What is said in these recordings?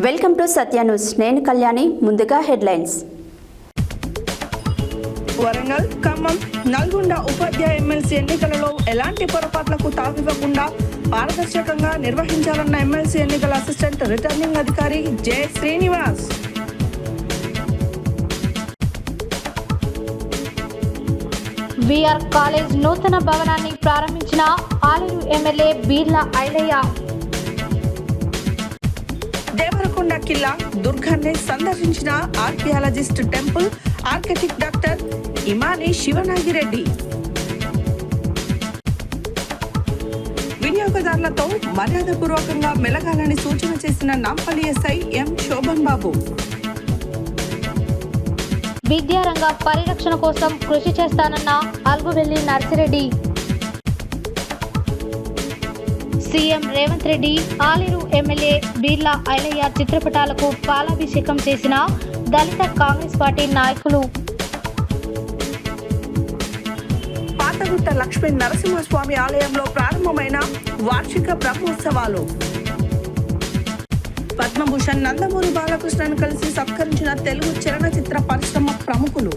Welcome to Satya news. నేను కళ్యాణి. ముందుగా headlines. Warangal, Khammam, Nalgonda ఉపాధ్యాయ MLC ఎన్నికలలో ఎలాంటి పొరపాట్లకు తావివ్వకుండా పారదర్శకంగా నిర్వహించాలన్న ఎమ్మెల్సీ ఎన్నికల అసిస్టెంట్ రిటర్నింగ్ అధికారి జె శ్రీనివాస్. విఆర్ కాలేజ్ నూతన భవనాన్ని ప్రారంభించిన ఆలేరు ఎమ్మెల్యే బీర్ల ఐలయ్య. దేవరకొండ కిల్లా దుర్గాన్ని సందర్శించిన archaeologist temple architect doctor Imani Shivanagireddy. వినియోగదారులతో మర్యాదపూర్వకంగా మెలగాలని సూచన చేసిన నాంపల్లి ఎస్ఐ ఎం శోభన్ బాబు. విద్యారంగ పరిరక్షణ కోసం కృషి చేస్తానన్న అల్గువెల్లి నర్సిరెడ్డి. సీఎం రేవంత్ రెడ్డి ఆలేరు ఎమ్మెల్యే బీర్ల ఐలయ్య చిత్రపటాలకు పాలాభిషేకం చేసిన దళిత కాంగ్రెస్ పార్టీ నాయకులు. పాతగుట్ట లక్ష్మీ నరసింహస్వామి ఆలయంలో ప్రారంభమైన వార్షిక బ్రహ్మోత్సవాలు. పద్మభూషణ్ నందమూరి బాలకృష్ణను కలిసి సత్కరించిన తెలుగు చలనచిత్ర పరిశ్రమ ప్రముఖులు.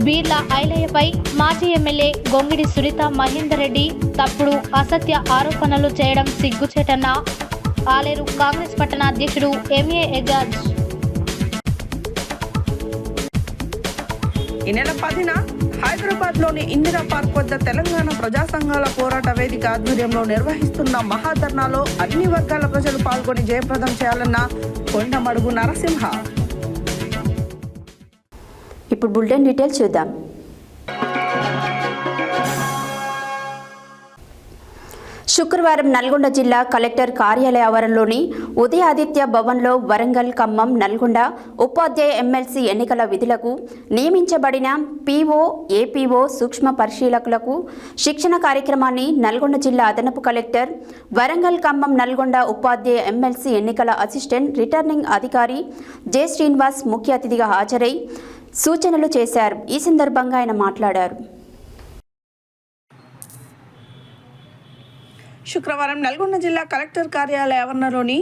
బీర్ల ఐలయ్యపై మాజీ ఎమ్మెల్యే గొంగిడి సునీత మహేందర్ రెడ్డి తప్పుడు అసత్య ఆరోపణలు చేయడం సిగ్గుచేటన్న ఆలేరు కాంగ్రెస్ పట్టణ అధ్యక్షుడు ఎంఏ ఎజాజ్. ఈ నెల 10న హైదరాబాద్ లోని ఇందిరా పార్క్ వద్ద తెలంగాణ ప్రజా సంఘాల పోరాట వేదిక ఆధ్వర్యంలో నిర్వహిస్తున్న మహాధర్నాలో అన్ని వర్గాల ప్రజలు పాల్గొని జయప్రదం చేయాలన్న కొండమడుగు నరసింహ. ఇప్పుడు బులెటిన్ డీటెయిల్స్ చూద్దాం. శుక్రవారం నల్గొండ జిల్లా కలెక్టర్ కార్యాలయ ఆవరణలోని ఉదయాదిత్య భవన్లో వరంగల్, ఖమ్మం, నల్గొండ ఉపాధ్యాయ ఎమ్మెల్సీ ఎన్నికల విధులకు నియమించబడిన పీఓ, ఏపీఓ సూక్ష్మ పరిశీలకులకు శిక్షణ కార్యక్రమాన్ని నల్గొండ జిల్లా అదనపు కలెక్టర్, వరంగల్, ఖమ్మం, నల్గొండ ఉపాధ్యాయ ఎమ్మెల్సీ ఎన్నికల అసిస్టెంట్ రిటర్నింగ్ అధికారి జె శ్రీనివాస్ ముఖ్య అతిథిగా హాజరై సూచనలు చేశారు. ఈ సందర్భంగా ఆయన మాట్లాడారు. శుక్రవారం నల్గొండ జిల్లా కలెక్టర్ కార్యాలయ ఆవరణలోని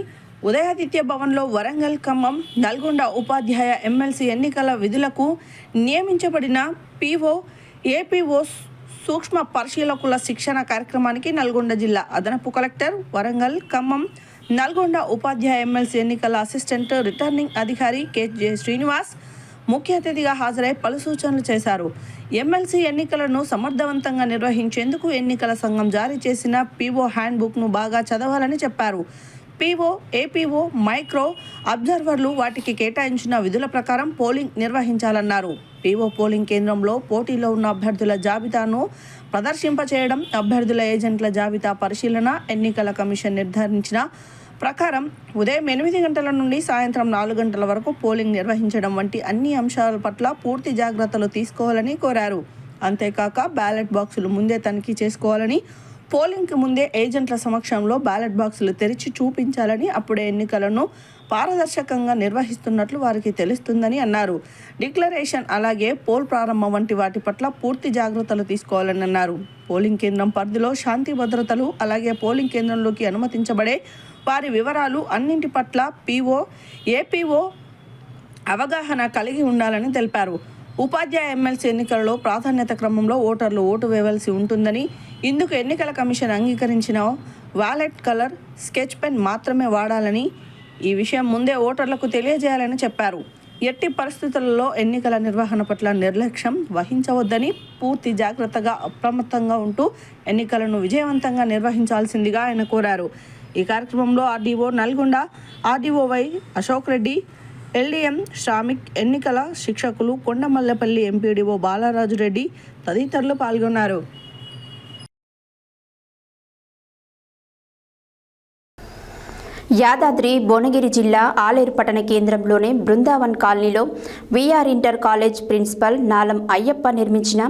ఉదయాదిత్య భవన్లో వరంగల్, ఖమ్మం, నల్గొండ ఉపాధ్యాయ ఎమ్మెల్సీ ఎన్నికల విధులకు నియమించబడిన పీఓ, ఏపీఓ సూక్ష్మ పరిశీలకుల శిక్షణ కార్యక్రమానికి నల్గొండ జిల్లా అదనపు కలెక్టర్, వరంగల్, ఖమ్మం, నల్గొండ ఉపాధ్యాయ ఎమ్మెల్సీ ఎన్నికల అసిస్టెంట్ రిటర్నింగ్ అధికారి జె శ్రీనివాస్ ముఖ్య అతిథిగా హాజరై పలు సూచనలు చేశారు. ఎమ్మెల్సీ ఎన్నికలను సమర్థవంతంగా నిర్వహించేందుకు ఎన్నికల సంఘం జారీ చేసిన పీఓ హ్యాండ్బుక్ను బాగా చదవాలని చెప్పారు. పీఓ, ఏపీఓ, మైక్రో అబ్జర్వర్లు వాటికి కేటాయించిన విధుల ప్రకారం పోలింగ్ నిర్వహించాలన్నారు. పీఓ పోలింగ్ కేంద్రంలో పోటీలో ఉన్న అభ్యర్థుల జాబితాను ప్రదర్శింపచేయడం, అభ్యర్థుల ఏజెంట్ల జాబితా పరిశీలన, ఎన్నికల కమిషన్ నిర్ధారించిన ప్రకారం ఉదయం 8 గంటల నుండి సాయంత్రం 4 గంటల వరకు పోలింగ్ నిర్వహించడం వంటి అన్ని అంశాల పట్ల పూర్తి జాగ్రత్తలు తీసుకోవాలని కోరారు. అంతేకాక బ్యాలెట్ బాక్సులు ముందే తనిఖీ చేసుకోవాలని, పోలింగ్కి ముందే ఏజెంట్ల సమక్షంలో బ్యాలెట్ బాక్సులు తెరిచి చూపించాలని, అప్పుడే ఎన్నికలను పారదర్శకంగా నిర్వహిస్తున్నట్లు వారికి తెలుస్తుందని అన్నారు. డిక్లరేషన్ అలాగే పోల్ ప్రారంభం వంటి వాటి పట్ల పూర్తి జాగ్రత్తలు తీసుకోవాలని అన్నారు. పోలింగ్ కేంద్రం పరిధిలో శాంతి భద్రతలు, అలాగే పోలింగ్ కేంద్రంలోకి అనుమతించబడే వారి వివరాలు అన్నింటి పట్ల పీఓ, ఏపీఓ అవగాహన కలిగి ఉండాలని తెలిపారు. ఉపాధ్యాయ ఎమ్మెల్సీ ఎన్నికలలో ప్రాధాన్యత క్రమంలో ఓటర్లు ఓటు వేయవలసి ఉంటుందని, ఇందుకు ఎన్నికల కమిషన్ అంగీకరించిన వాలెట్ కలర్ స్కెచ్ పెన్ మాత్రమే వాడాలని, ఈ విషయం ముందే ఓటర్లకు తెలియజేయాలని చెప్పారు. ఎట్టి పరిస్థితులలో ఎన్నికల నిర్వహణ పట్ల నిర్లక్ష్యం వహించవద్దని, పూర్తి జాగ్రత్తగా అప్రమత్తంగా ఉంటూ ఎన్నికలను విజయవంతంగా నిర్వహించాల్సిందిగా ఆయన కోరారు. ఈ కార్యక్రమంలో ఆర్డీఓ నల్గొండ, ఆర్డీఓవై అశోక్ రెడ్డి, ఎల్డీఎం శ్రామిక్, ఎన్నికల శిక్షకులు కొండమల్లపల్లి ఎంపీడీఓ బాలరాజు రెడ్డి తదితరులు పాల్గొన్నారు. యాదాద్రి భువనగిరి జిల్లా ఆలేరు పట్టణ కేంద్రంలోని బృందావన్ కాలనీలో వీఆర్ ఇంటర్ కాలేజ్ ప్రిన్సిపల్ నాలం అయ్యప్ప నిర్మించిన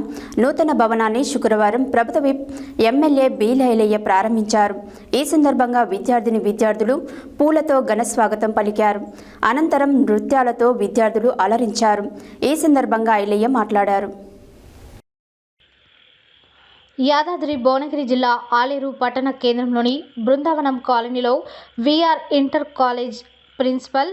నూతన భవనాన్ని శుక్రవారం ప్రభుత్వ విప్ ఎమ్మెల్యే బీర్ల ఐలయ్య ప్రారంభించారు. ఈ సందర్భంగా విద్యార్థులు పూలతో ఘన స్వాగతం పలికారు. అనంతరం నృత్యాలతో విద్యార్థులు అలరించారు. ఈ సందర్భంగా ఐలయ్య మాట్లాడారు. యాదాద్రి భువనగిరి జిల్లా ఆలేరు పట్టణ కేంద్రంలోని బృందావనం కాలనీలో విఆర్ ఇంటర్ కాలేజ్ ప్రిన్సిపల్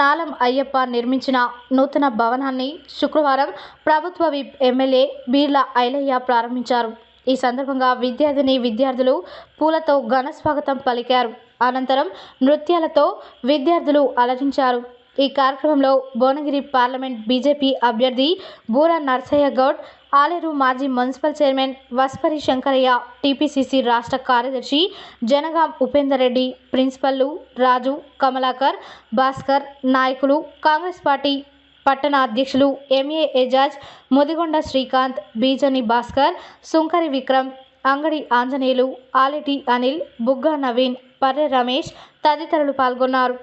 నాలం అయ్యప్ప నిర్మించిన నూతన భవనాన్ని శుక్రవారం ప్రభుత్వ విప్ ఎమ్మెల్యే బీర్ల ఐలయ్య ప్రారంభించారు. ఈ సందర్భంగా విద్యార్థులు పూలతో ఘన స్వాగతం పలికారు. అనంతరం నృత్యాలతో విద్యార్థులు అలరించారు. ఈ కార్యక్రమంలో భువనగిరి పార్లమెంట్ బీజేపీ అభ్యర్థి బూరా నర్సయ్య గౌడ్, ఆలేరు మాజీ municipal chairman Vaspari Shankaraiah, TPCC రాష్ట్ర కార్యదర్శి జనగాం ఉపేందర్ రెడ్డి, ప్రిన్సిపల్లు రాజు, కమలాకర్, భాస్కర్, నాయకులు, కాంగ్రెస్ పార్టీ పట్టణ అధ్యక్షులు ఎంఏ ఎజాజ్, ముదిగొండ శ్రీకాంత్, బీజని భాస్కర్, సుంకరి విక్రమ్, అంగడి ఆంజనేయులు, ఆలెటి అనిల్, బుగ్గా నవీన్, పర్రె రమేష్ తదితరులు పాల్గొన్నారు.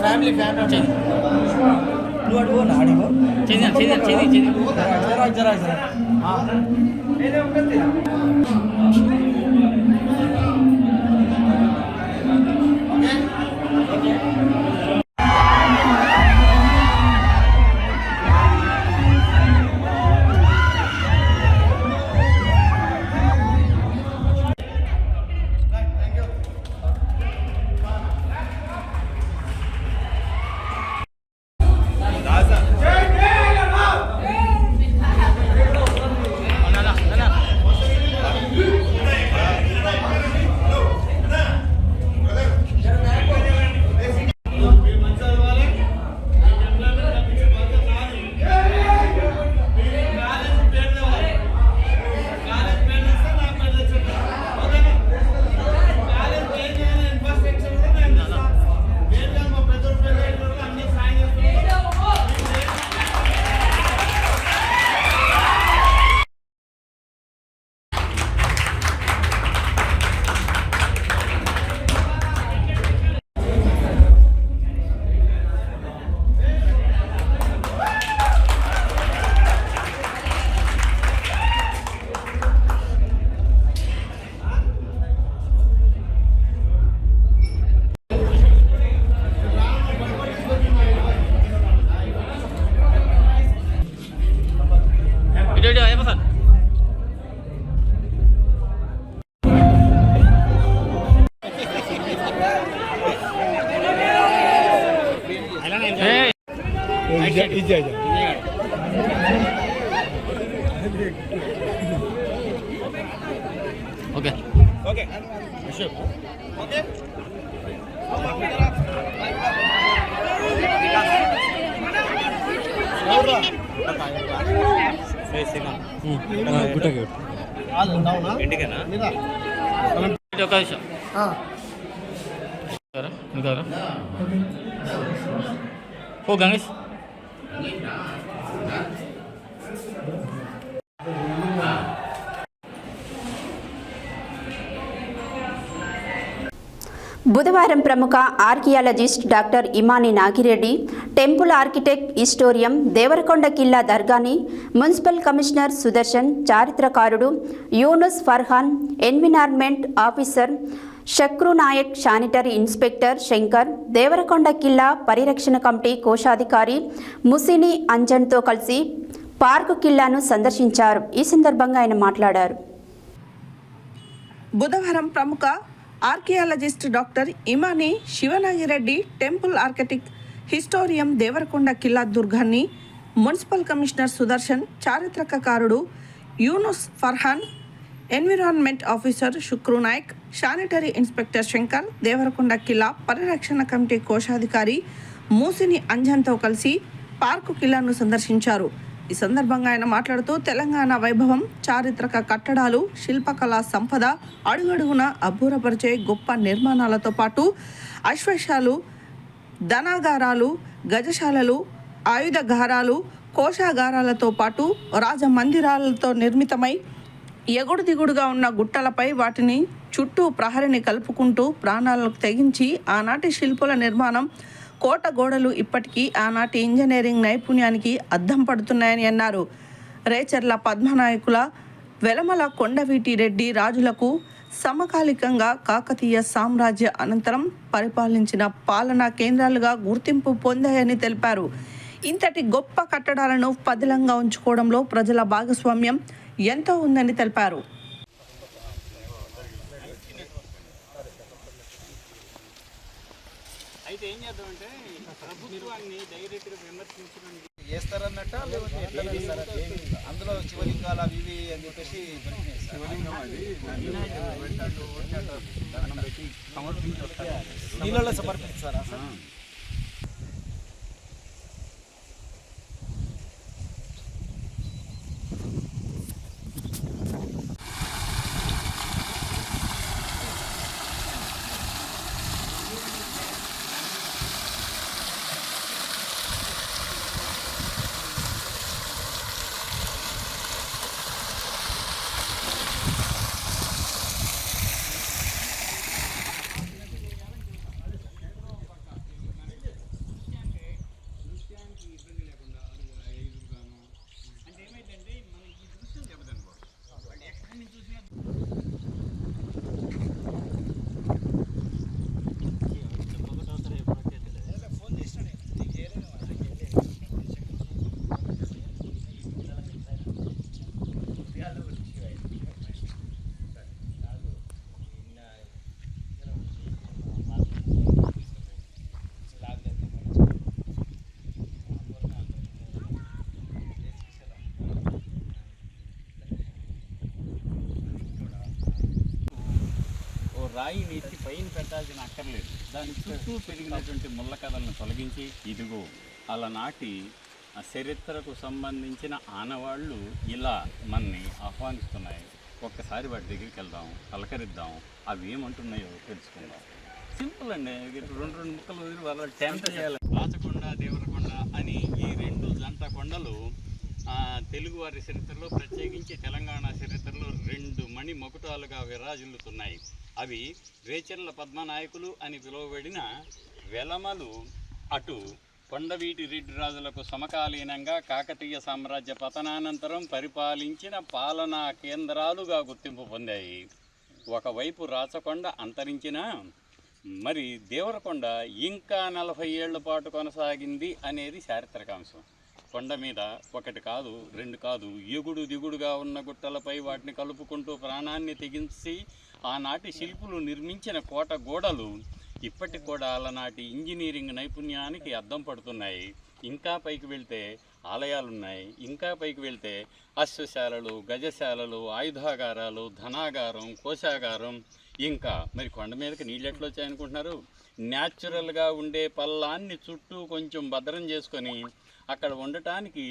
ఫ్యామిలీ నువ్వు అడుగు నా అడిగో జరా ఓకే ఓకే ఇంటికేనా ఒక నిమిషం ఓ గణేష్ బుధవారం ప్రముఖ archaeologist doctor Imani Nagireddy, temple architect, historian, Devarakonda కిల్లా దర్గాని మున్సిపల్ కమిషనర్ సుదర్శన్, చారిత్రకారుడు Yunus Farhan, environment officer Shakru Nayak, sanitary inspector Shankar, Devarakonda కిల్లా పరిరక్షణ కమిటీ కోశాధికారి ముసిని అంజన్తో కలిసి పార్కు కిల్లాను సందర్శించారు. ఈ సందర్భంగా ఆయన మాట్లాడారు. బుధవారం ప్రముఖ archaeologist doctor Imani Shivanagireddy, temple architect, historian, Devarakonda కిల్లా దుర్గాన్ని మున్సిపల్ కమిషనర్ సుదర్శన్, చారిత్రకారుడు Yunus Farhan, environment officer Shukru Nayak, sanitary inspector Shankar, Devarakonda కిల్లా పరిరక్షణ కమిటీ కోశాధికారి మూసిని అంజన్తో కలిసి పార్కు కిల్లాను సందర్శించారు. ఈ సందర్భంగా ఆయన మాట్లాడుతూ తెలంగాణ వైభవం, చారిత్రక కట్టడాలు, శిల్పకళా సంపద అడుగడుగున అబ్బూరపరిచే గొప్ప నిర్మాణాలతో పాటు అశ్వశాలు, ధనాగారాలు, గజశాలలు, ఆయుధగారాలు, కోశాగారాలతో పాటు రాజమందిరాలతో నిర్మితమై ఎగుడు దిగుడుగా ఉన్న గుట్టలపై వాటిని చుట్టూ ప్రహరిని కలుపుకుంటూ ప్రాణాలకు తెగించి ఆనాటి శిల్పుల నిర్మాణం, కోట గోడలు ఇప్పటికీ ఆనాటి ఇంజనీరింగ్ నైపుణ్యానికి అద్దం పడుతున్నాయని అన్నారు. రేచర్ల పద్మనాయకుల, వెలమల కొండవీటి రెడ్డి రాజులకు సమకాలికంగా కాకతీయ సామ్రాజ్య అనంతరం పరిపాలించిన పాలనా కేంద్రాలుగా గుర్తింపు పొందాయని తెలిపారు. ఇంతటి గొప్ప కట్టడాలను పదిలంగా ఉంచుకోవడంలో ప్రజల భాగస్వామ్యం ఎంతో ఉందని తెలిపారు. అయితే ఏం చేద్దామంటే ప్రభుత్వాన్ని డైరెక్ట్గా విమర్శించడం చేస్తారన్నట్ట లేకపోతే అందులో శివలింగాలు అవి ఇవి అని చెప్పేసి నీళ్ళలో సమర్పిస్తారా? అంటే ఏమైందంటే మనకి ఈ దృశ్యం చెప్పదనుకో వాళ్ళు ఎక్కడి నుంచి చూసినా ఫోన్ చేసినాడే నీకు చేయలేదు. రాయిని ఎత్తి పైన పెట్టాల్సిన అక్కర్లేదు. దాని చుట్టూ పెరిగినటువంటి ముళ్ళ కథలను తొలగించి ఇదిగో అలనాటి చరిత్రకు సంబంధించిన ఆనవాళ్ళు ఇలా మనని ఆహ్వానిస్తున్నాయి. ఒక్కసారి వాటి దగ్గరికి వెళ్దాం, పలకరిద్దాం, అవి ఏమంటున్నాయో తెలుసుకుందాం. సింపుల్ అండి. రెండు ముక్కలు వదిలి వాళ్ళ టెంప్ చేయాలి. రాచకొండ, దేవరకొండ అని ఈ రెండు జంట కొండలు తెలుగువారి చరిత్రలో, ప్రత్యేకించి తెలంగాణ చరిత్రలో రెండు మణి మకుటాలుగా విరాజిల్లుతున్నాయి. అవి రేచర్ల పద్మనాయకులు అని పిలువబడిన వెలమలు అటు కొండవీటి రెడ్డి రాజులకు సమకాలీనంగా కాకతీయ సామ్రాజ్య పతనానంతరం పరిపాలించిన పాలనా కేంద్రాలుగా గుర్తింపు పొందాయి. ఒకవైపు రాచకొండ అంతరించినా మరి దేవరకొండ ఇంకా 40 ఏళ్ల పాటు కొనసాగింది అనేది చారిత్రకాంశం. కొండ మీద ఒకటి కాదు, రెండు కాదు, ఎగుడు దిగుడుగా ఉన్న గుట్టలపై వాటిని కలుపుకుంటూ ప్రాణాన్ని తెగించి ఆనాటి శిల్పులు నిర్మించిన కోట గోడలు ఇప్పటికి కూడా అలనాటి ఇంజనీరింగ్ నైపుణ్యానికి అద్దం పడుతున్నాయి. ఇంకా పైకి వెళ్తే ఆలయాలున్నాయి. ఇంకా పైకి వెళ్తే అశ్వశాలలు, గజశాలలు, ఆయుధాగారాలు, ధనాగారం, కోశాగారం. ఇంకా మరి కొండ మీదకి నీళ్ళు ఎట్లా వచ్చాయనుకుంటున్నారు? న్యాచురల్గా ఉండే పల్లాన్ని చుట్టూ కొంచెం భద్రం చేసుకొని అక్కడ ఉండటానికి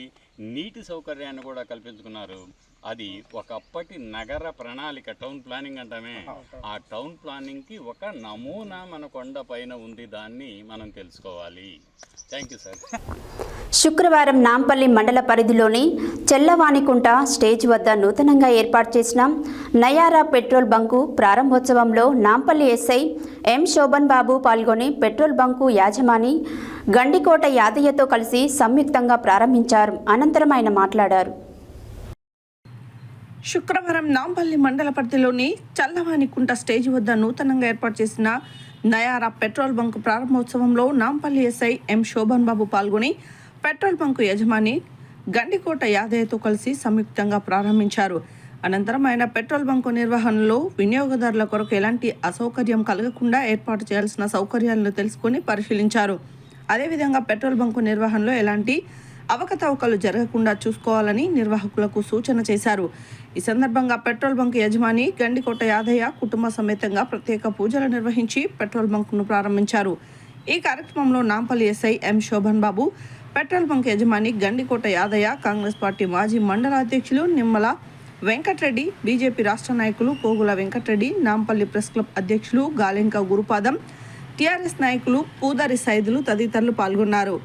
నీటి సౌకర్యాన్ని కూడా కల్పించుకున్నారు. అది ఒకప్పటి నగర ప్రణాళిక, టౌన్ ప్లానింగ్ అంటామే. ఆ టౌన్ ప్లానింగ్కి ఒక నమూనా మన కొండ పైన ఉంది. దాన్ని మనం తెలుసుకోవాలి. Thank you sir. శుక్రవారం నాంపల్లి మండల పరిధిలోని చెల్లవానికుంట స్టేజ్ వద్ద నూతనంగా ఏర్పాటు చేసిన నయారా పెట్రోల్ బంకు ప్రారంభోత్సవంలో నాంపల్లి ఎస్ఐ ఎం శోభన్ బాబు పాల్గొని పెట్రోల్ బంకు యాజమాని గండికోట యాదయ్యతో కలిసి సంయుక్తంగా ప్రారంభించారు. అనంతరం ఆయన మాట్లాడారు. శుక్రవారం నాంపల్లి మండల పరిధిలోని చల్లవానికుంట స్టేజ్ వద్ద నూతనంగా ఏర్పాటు చేసిన నయారా పెట్రోల్ బంకు ప్రారంభోత్సవంలో నాంపల్లి ఎస్ఐ ఎం శోభన్ బాబు పాల్గొని పెట్రోల్ బంకు యజమాని గండికోట యాదయ్యతో కలిసి సంయుక్తంగా ప్రారంభించారు. అనంతరం ఆయన పెట్రోల్ బంకు నిర్వహణలో వినియోగదారుల కొరకు ఎలాంటి అసౌకర్యం కలగకుండా ఏర్పాటు చేయాల్సిన సౌకర్యాలను తెలుసుకొని పరిశీలించారు. అదేవిధంగా పెట్రోల్ బంకు నిర్వహణలో ఎలాంటి అవకతవకలు జరగకుండా చూసుకోవాలని నిర్వాహకులకు సూచన చేశారు. ఈ సందర్భంగా పెట్రోల్ బంకు యజమాని గండికోట యాదయ్య కుటుంబ సమేతంగా ప్రత్యేక పూజలు నిర్వహించి పెట్రోల్ బంకును ప్రారంభించారు. ఈ కార్యక్రమంలో నాంపల్లి ఎస్ఐ ఎం శోభన్ బాబు, పెట్రోల్ బంక్ యజమాని గండికోట యాదయ్య, కాంగ్రెస్ పార్టీ మాజీ మండల అధ్యక్షులు నిమ్మల వెంకటరెడ్డి, బీజేపీ రాష్ట్ర నాయకులు పోగుల వెంకటరెడ్డి, నాంపల్లి ప్రెస్ క్లబ్ అధ్యక్షులు గాలెంక గురుపాదం, టీఆర్ఎస్ నాయకులు పూదారి సైదులు తదితరులు పాల్గొన్నారు.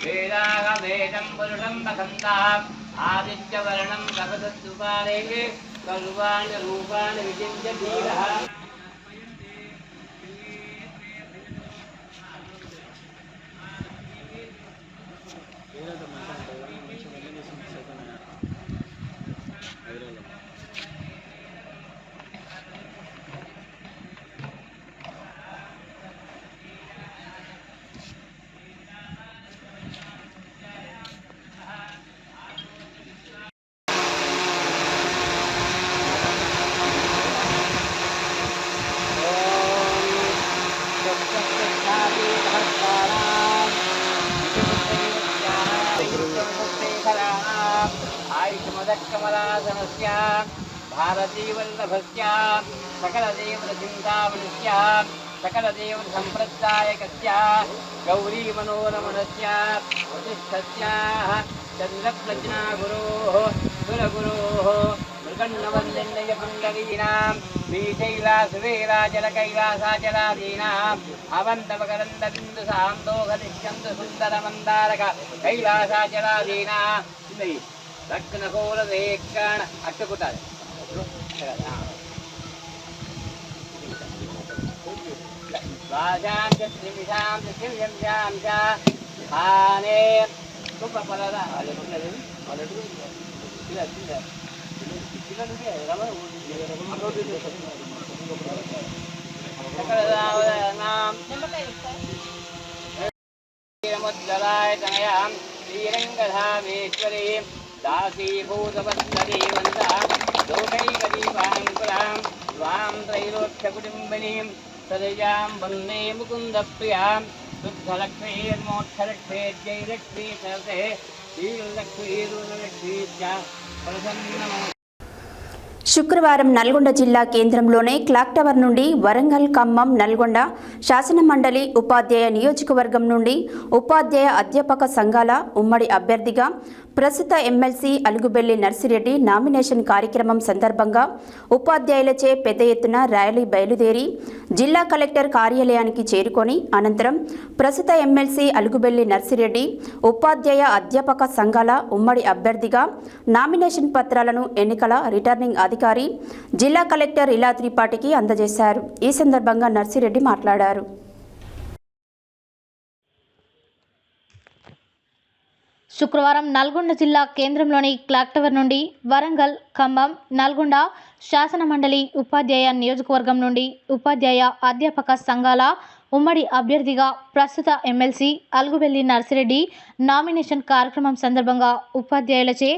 వేదాగవేదం పురుషం వసంతాః ఆదిత్యవర్ణం కపదద్దుపారే కల్వాణి రూపాణి విచింత్య ధీరః. ఆయుష్మదకమలాసనస్య భారతీవల్లభస్య సకలదేవచింతామణస్య సకలదేవ సంప్రదాయకస్య గౌరీ మనోరమణస్య వశిష్ఠస్యాః చంద్రప్రజ్ఞా గురోః కులగురోః మృగన్నవల్లెన్నయ పుండరీనాం శ్రీశైలాసువేలాచలకైలాసాచలాదీనాం అవంతమకరందబిందు సాందోహదిష్యందు సుందరమందారక కైలాసాచలాదీనా దక్షిణకోలదేకణ అట్టుకుంటారు. శ్రీరంగధామేశ్వరీ దాసీభూతవత్సరీ వందా లోకైకదీపాంకురాం స్వాం త్రైలోక్యకుటుంబినీం సదయాం వందే ముకుందప్రియాం శుద్ధలక్ష్మీర్మోక్షలక్ష్మీర్జయలక్ష్మీ సరసే శ్రీలక్ష్మీరులక్ష్మీ ప్రసన్నమో. శుక్రవారం నల్గొండ జిల్లా కేంద్రంలోని క్లాక్ టవర్ నుండి వరంగల్, ఖమ్మం, నల్గొండ శాసనమండలి ఉపాధ్యాయ నియోజకవర్గం నుండి ఉపాధ్యాయ అధ్యాపక సంఘాల ఉమ్మడి అభ్యర్థిగా ప్రస్తుత ఎమ్మెల్సీ అలుగుబెల్లి నర్సిరెడ్డి నామినేషన్ కార్యక్రమం సందర్భంగా ఉపాధ్యాయులచే పెద్ద ఎత్తున ర్యాలీ బయలుదేరి జిల్లా కలెక్టర్ కార్యాలయానికి చేరుకొని అనంతరం ప్రస్తుత ఎమ్మెల్సీ అలుగుబెల్లి నర్సిరెడ్డి ఉపాధ్యాయ అధ్యాపక సంఘాల ఉమ్మడి అభ్యర్థిగా నామినేషన్ పత్రాలను ఎన్నికల రిటర్నింగ్ అధికారి జిల్లా కలెక్టర్ ఇలా త్రిపాఠికి అందజేశారు. ఈ సందర్భంగా నర్సిరెడ్డి మాట్లాడారు. శుక్రవారం నల్గొండ జిల్లా కేంద్రంలోని క్లాక్ టవర్ నుండి వరంగల్, ఖమ్మం, నల్గొండ శాసనమండలి ఉపాధ్యాయ నియోజకవర్గం నుండి ఉపాధ్యాయ అధ్యాపక సంఘాల ఉమ్మడి అభ్యర్థిగా ప్రస్తుత ఎమ్మెల్సీ అలుగుబెల్లి నర్సిరెడ్డి నామినేషన్ కార్యక్రమం సందర్భంగా ఉపాధ్యాయులచే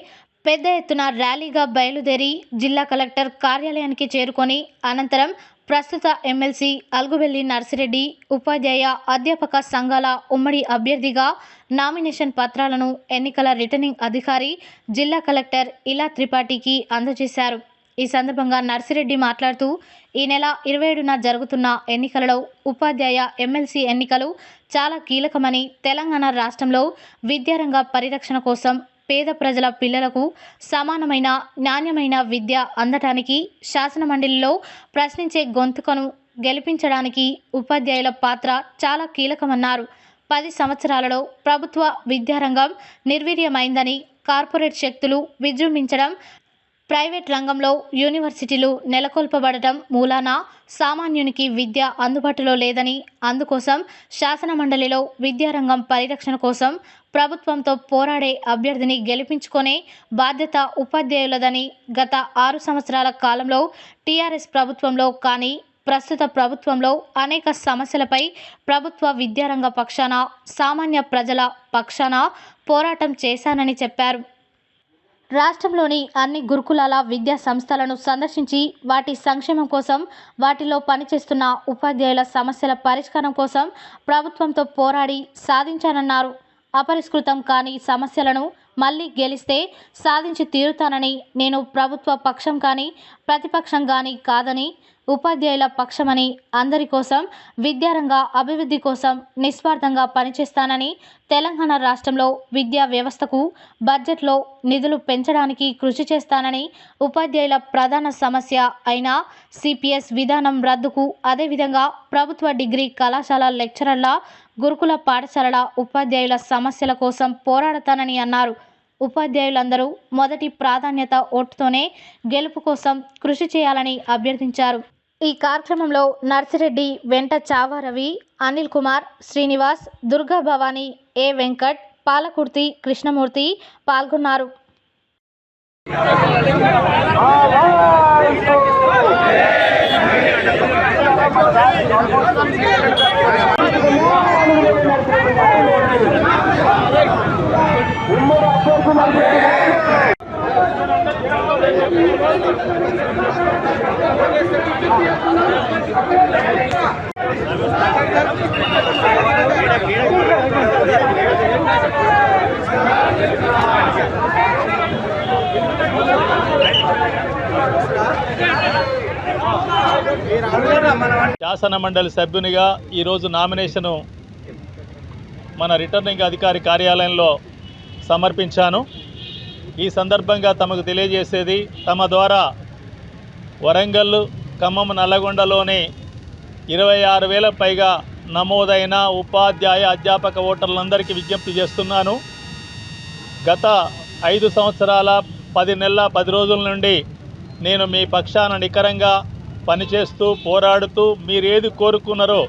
పెద్ద ఎత్తున ర్యాలీగా బయలుదేరి జిల్లా కలెక్టర్ కార్యాలయానికి చేరుకొని అనంతరం ప్రస్తుత ఎమ్మెల్సీ అలుగుబెల్లి నర్సిరెడ్డి ఉపాధ్యాయ అధ్యాపక సంఘాల ఉమ్మడి అభ్యర్థిగా నామినేషన్ పత్రాలను ఎన్నికల రిటర్నింగ్ అధికారి జిల్లా కలెక్టర్ ఇలా త్రిపాఠికి అందజేశారు. ఈ సందర్భంగా నర్సిరెడ్డి మాట్లాడుతూ ఈ నెల 27న జరుగుతున్న ఎన్నికలలో ఉపాధ్యాయ ఎమ్మెల్సీ ఎన్నికలు చాలా కీలకమని, తెలంగాణ రాష్ట్రంలో విద్యారంగ పరిరక్షణ కోసం పేద ప్రజల పిల్లలకు సమానమైన నాణ్యమైన విద్య అందటానికి శాసనమండలిలో ప్రశ్నించే గొంతుకను గెలిపించడానికి ఉపాధ్యాయుల పాత్ర చాలా కీలకమన్నారు. 10 సంవత్సరాలలో ప్రభుత్వ విద్యారంగం నిర్వీర్యమైందని, కార్పొరేట్ శక్తులు విజృంభించడం, ప్రైవేట్ రంగంలో యూనివర్సిటీలు నెలకొల్పబడటం మూలాన సామాన్యునికి విద్య అందుబాటులో లేదని, అందుకోసం శాసనమండలిలో విద్యారంగం పరిరక్షణ కోసం ప్రభుత్వంతో పోరాడే అభ్యర్థిని గెలిపించుకునే బాధ్యత ఉపాధ్యాయులదని గత 6 సంవత్సరాల కాలంలో టీఆర్ఎస్ ప్రభుత్వంలో కానీ ప్రస్తుత ప్రభుత్వంలో అనేక సమస్యలపై ప్రభుత్వ విద్యారంగ పక్షాన, సామాన్య ప్రజల పక్షాన పోరాటం చేశానని చెప్పారు. రాష్ట్రంలోని అన్ని గురుకులాల విద్యా సంస్థలను సందర్శించి వాటి సంక్షేమం కోసం, వాటిలో పనిచేస్తున్న ఉపాధ్యాయుల సమస్యల పరిష్కారం కోసం ప్రభుత్వంతో పోరాడి సాధించానన్నారు. అపరిష్కృతం కాని సమస్యలను మళ్ళీ గెలిస్తే సాధించి తీరుతానని, నేను ప్రభుత్వ పక్షం కానీ ప్రతిపక్షం కానీ కాదని, ఉపాధ్యాయుల పక్షమని, అందరి కోసం విద్యారంగ అభివృద్ధి కోసం నిస్వార్థంగా పనిచేస్తానని, తెలంగాణ రాష్ట్రంలో విద్యా వ్యవస్థకు బడ్జెట్లో నిధులు పెంచడానికి కృషి చేస్తానని, ఉపాధ్యాయుల ప్రధాన సమస్య అయిన సిపిఎస్ విధానం రద్దుకు, అదేవిధంగా ప్రభుత్వ డిగ్రీ కళాశాల లెక్చరర్ల, గురుకుల పాఠశాలల ఉపాధ్యాయుల సమస్యల కోసం పోరాడతానని అన్నారు. ఉపాధ్యాయులందరూ మొదటి ప్రాధాన్యత ఓటుతోనే గెలుపు కోసం కృషి చేయాలని అభ్యర్థించారు. ఈ కార్యక్రమంలో నర్సిరెడ్డి, వెంట చావారవి, అనిల్ కుమార్, శ్రీనివాస్, దుర్గా భవానీ, ఏ వెంకట్, పాలకుర్తి కృష్ణమూర్తి పాల్గొన్నారు. శాసన మండలి సభ్యునిగా ఈరోజు నామినేషను మన రిటర్నింగ్ అధికారి కార్యాలయంలో సమర్పించాను. ఈ సందర్భంగా తమకు తెలియజేసేది, తమ ద్వారా వరంగల్, ఖమ్మం, నల్లగొండలోని 26,000 పైగా నమోదైన ఉపాధ్యాయ, అధ్యాపక ఓటర్లందరికీ విజ్ఞప్తి చేస్తున్నాను. గత 5 సంవత్సరాల 10 నెలల 10 రోజుల నుండి నేను మీ పక్షాన నికరంగా పనిచేస్తూ, పోరాడుతూ, మీరు ఏది కోరుకున్నారో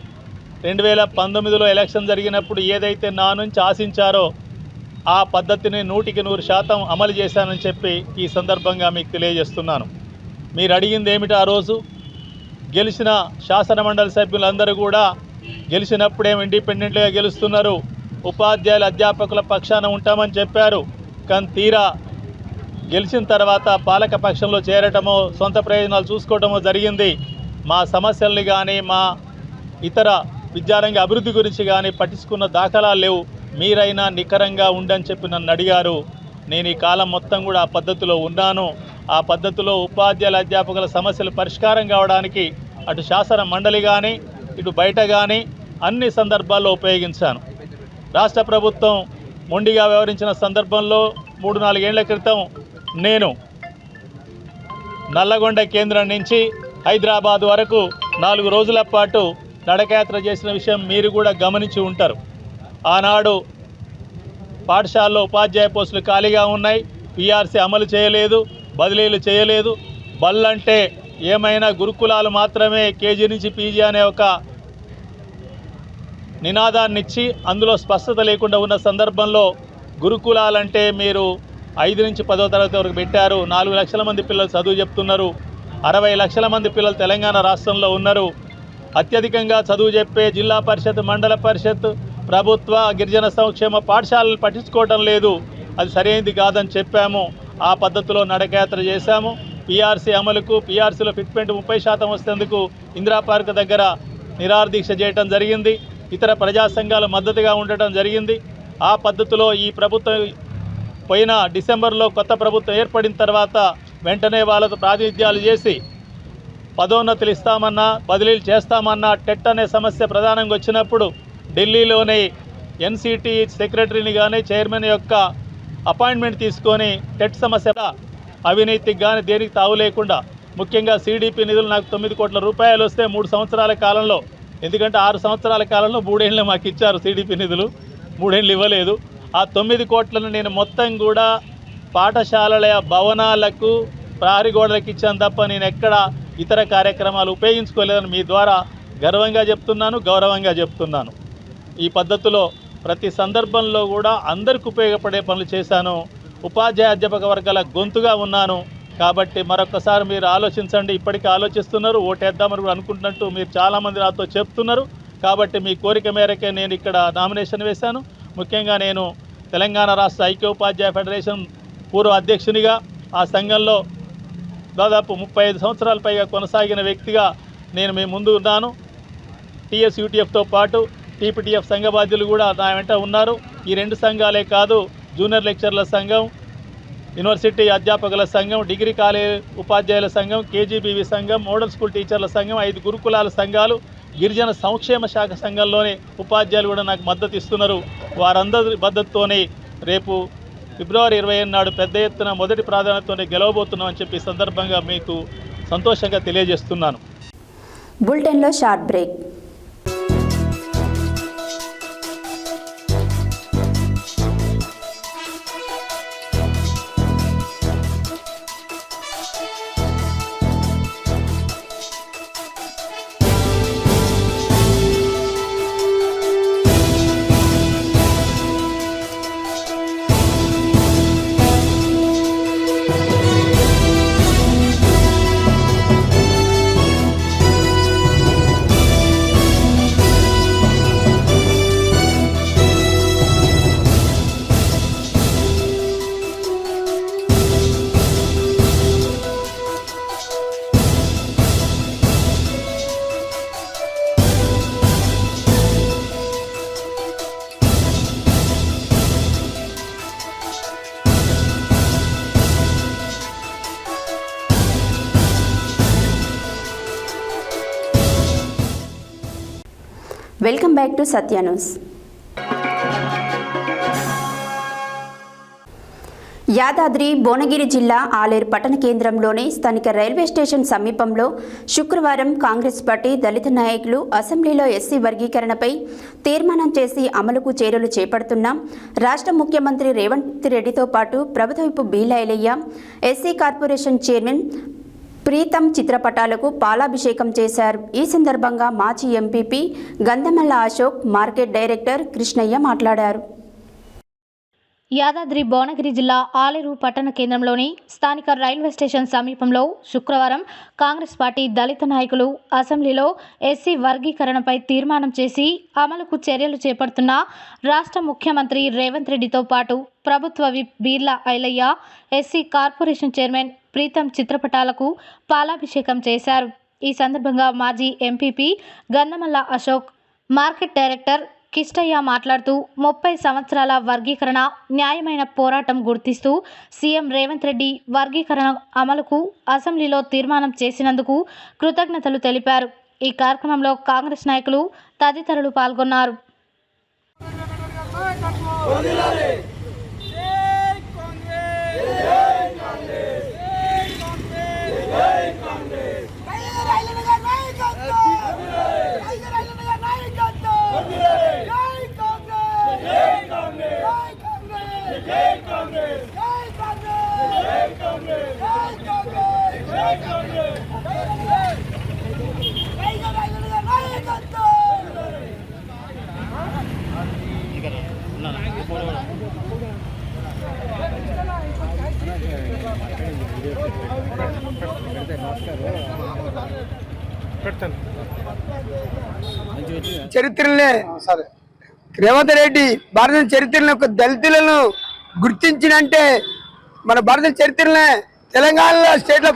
2019లో ఎలక్షన్ జరిగినప్పుడు ఏదైతే నా నుంచి ఆశించారో ఆ పద్ధతిని 100% అమలు చేశానని చెప్పి ఈ సందర్భంగా మీకు తెలియజేస్తున్నాను. మీరు అడిగింది ఏమిటి? ఆ రోజు గెలిచిన శాసన మండలి సభ్యులందరూ కూడా గెలిచినప్పుడేమో ఇండిపెండెంట్గా గెలుస్తున్నారు, ఉపాధ్యాయుల, అధ్యాపకుల పక్షాన ఉంటామని చెప్పారు. కానీ తీరా గెలిచిన తర్వాత పాలక పక్షంలో చేరటమో, సొంత ప్రయోజనాలు చూసుకోవటమో జరిగింది. మా సమస్యల్ని కానీ, మా ఇతర విద్యారంగ అభివృద్ధి గురించి కానీ పట్టించుకున్న దాఖలాలు లేవు. మీరైనా నికరంగా ఉండని చెప్పి నన్ను అడిగారు. నేను ఈ కాలం మొత్తం కూడా ఆ పద్ధతిలో ఉన్నాను. ఆ పద్ధతిలో ఉపాధ్యాయుల, అధ్యాపకుల సమస్యలు పరిష్కారం కావడానికి అటు శాసన మండలి కానీ, ఇటు బయట కానీ అన్ని సందర్భాల్లో ఉపయోగించాను. రాష్ట్ర ప్రభుత్వం మొండిగా వ్యవహరించిన సందర్భంలో 3-4 ఏళ్ల క్రితం నేను నల్లగొండ కేంద్రం నుంచి హైదరాబాద్ వరకు 4 రోజుల పాటు నడకయాత్ర చేసిన విషయం మీరు కూడా గమనించి ఉంటారు. ఆనాడు పాఠశాలలో ఉపాధ్యాయ పోస్టులు ఖాళీగా ఉన్నాయి, పిఆర్సీ అమలు చేయలేదు, బదిలీలు చేయలేదు. బళ్ళంటే ఏమైనా గురుకులాలు మాత్రమే, కేజీ నుంచి పీజీ అనే ఒక నినాదాన్ని ఇచ్చి అందులో స్పష్టత లేకుండా ఉన్న సందర్భంలో గురుకులాలంటే మీరు 5 నుంచి 10వ తరగతి వరకు పెట్టారు. 4 లక్షల మంది పిల్లలు చదువు చెప్తున్నారు. 60 లక్షల మంది పిల్లలు తెలంగాణ రాష్ట్రంలో ఉన్నారు. అత్యధికంగా చదువు చెప్పే జిల్లా పరిషత్, మండల పరిషత్, ప్రభుత్వ గిరిజన సంక్షేమ పాఠశాలలు పట్టించుకోవటం లేదు. అది సరైనది కాదని చెప్పాము. ఆ పద్ధతిలో నడకయాత్ర చేశాము. పీఆర్సీ అమలుకు, పీఆర్సీలో ఫిట్మెంట్ 30% వస్తేందుకు ఇందిరా పార్క్ దగ్గర నిరాహారదీక్ష చేయటం జరిగింది. ఇతర ప్రజా సంఘాలు మద్దతుగా ఉండటం జరిగింది. ఆ పద్ధతిలో ఈ ప్రభుత్వం పోయిన డిసెంబర్లో కొత్త ప్రభుత్వం ఏర్పడిన తర్వాత వెంటనే వాళ్ళతో ప్రాతినిధ్యాలు చేసి పదోన్నతులు ఇస్తామన్నా, బదిలీలు చేస్తామన్నా, టెట్ అనే సమస్య ప్రధానంగా వచ్చినప్పుడు ఢిల్లీలోని ఎన్సిటి సెక్రటరీని కానీ, చైర్మన్ యొక్క అపాయింట్మెంట్ తీసుకొని టెట్ సమస్య అవినీతికి కానీ దేనికి తావు లేకుండా, ముఖ్యంగా సిడిపి నిధులు నాకు 9 కోట్ల రూపాయలు వస్తే 3 సంవత్సరాల కాలంలో, ఎందుకంటే 6 సంవత్సరాల కాలంలో 3 ఏళ్ళు మాకు ఇచ్చారు సిడిపి నిధులు, 3 ఏళ్ళు ఇవ్వలేదు. ఆ 9 కోట్లను నేను మొత్తం కూడా పాఠశాలల భవనాలకు, ప్రహరీ గోడలకు ఇచ్చాను తప్ప నేను ఎక్కడ ఇతర కార్యక్రమాలు ఉపయోగించుకోలేదని మీ ద్వారా గర్వంగా చెప్తున్నాను, గౌరవంగా చెప్తున్నాను. ఈ పద్ధతిలో ప్రతి సందర్భంలో కూడా అందరికి ఉపయోగపడే పనులు చేశాను. ఉపాధ్యాయ అధ్యాపక వర్గాల గొంతుగా ఉన్నాను. కాబట్టి మరొకసారి మీరు ఆలోచించండి. ఇప్పటికీ ఆలోచిస్తున్నారు, ఓటేద్దామని కూడా అనుకుంటున్నట్టు మీరు చాలామంది నాతో చెప్తున్నారు. కాబట్టి మీ కోరిక మేరకే నేను ఇక్కడ నామినేషన్ వేశాను. ముఖ్యంగా నేను తెలంగాణ రాష్ట్ర ఐక్య ఉపాధ్యాయ ఫెడరేషన్ పూర్వ అధ్యక్షునిగా, ఆ సంఘంలో దాదాపు 35 సంవత్సరాల పైగా కొనసాగిన వ్యక్తిగా నేను మీ ముందు ఉన్నాను. టీఎస్యూటీఎఫ్తో పాటు టీపీటీఎఫ్ సంఘ బాధ్యులు కూడా నా వెంట ఉన్నారు. ఈ 2 సంఘాలే కాదు, జూనియర్ లెక్చరర్ల సంఘం, యూనివర్సిటీ అధ్యాపకుల సంఘం, డిగ్రీ కాలేజ్ ఉపాధ్యాయుల సంఘం, కేజీబీవీ సంఘం, మోడల్ స్కూల్ టీచర్ల సంఘం, 5 గురుకులాల సంఘాలు, గిరిజన సంక్షేమ శాఖ సంఘంలోని ఉపాధ్యాయులు కూడా నాకు మద్దతు ఇస్తున్నారు. వారందరి మద్దతుతోనే రేపు ఫిబ్రవరి 20 నాడు పెద్ద ఎత్తున మొదటి ప్రాధాన్యతతోనే గెలవబోతున్నామని చెప్పి సందర్భంగా మీకు సంతోషంగా తెలియజేస్తున్నాను. బులెటిన్లో short break. Welcome back to Satya news. Yadadri Bhuvanagiri జిల్లా ఆలేరు పట్టణ కేంద్రంలోని స్థానిక రైల్వే స్టేషన్ సమీపంలో శుక్రవారం కాంగ్రెస్ పార్టీ దళిత నాయకులు అసెంబ్లీలో ఎస్సీ వర్గీకరణపై తీర్మానం చేసి అమలుకు చర్యలు చేపడుతున్న రాష్ట్ర ముఖ్యమంత్రి రేవంత్ రెడ్డితో పాటు ప్రభుత్వ whip Beela Ilaiah, SC corporation chairman Preetham చిత్రపటాలకు పాలాభిషేకం చేశారు. ఈ సందర్భంగా మాజీ MPP Gandhamalla Ashok, market director Krishnaiah మాట్లాడారు. యాదాద్రి భువనగిరి జిల్లా ఆలేరు పట్టణ కేంద్రంలోని స్థానిక రైల్వే స్టేషన్ సమీపంలో శుక్రవారం కాంగ్రెస్ పార్టీ దళిత నాయకులు అసెంబ్లీలో ఎస్సీ వర్గీకరణపై తీర్మానం చేసి అమలుకు చర్యలు చేపడుతున్న రాష్ట్ర ముఖ్యమంత్రి రేవంత్ రెడ్డితో పాటు ప్రభుత్వ whip Beerla Ilaiah, SC corporation chairman Preetham చిత్రపటాలకు పాలాభిషేకం చేశారు. ఈ సందర్భంగా మాజీ MPP Gandhamalla Ashok, market director Kishtaiah మాట్లాడుతూ 30 సంవత్సరాల వర్గీకరణ న్యాయమైన పోరాటం గుర్తిస్తూ సీఎం రేవంత్ రెడ్డి వర్గీకరణ అమలుకు అసెంబ్లీలో తీర్మానం చేసినందుకు కృతజ్ఞతలు తెలిపారు. ఈ కార్యక్రమంలో కాంగ్రెస్ నాయకులు తదితరులు పాల్గొన్నారు. చరిత్రలే రేవంత్ రెడ్డి భారత చరిత్రలో ఒక దళితులను గుర్తించినంటే మన భారత చరిత్రలే తెలంగాణలో స్టేట్లో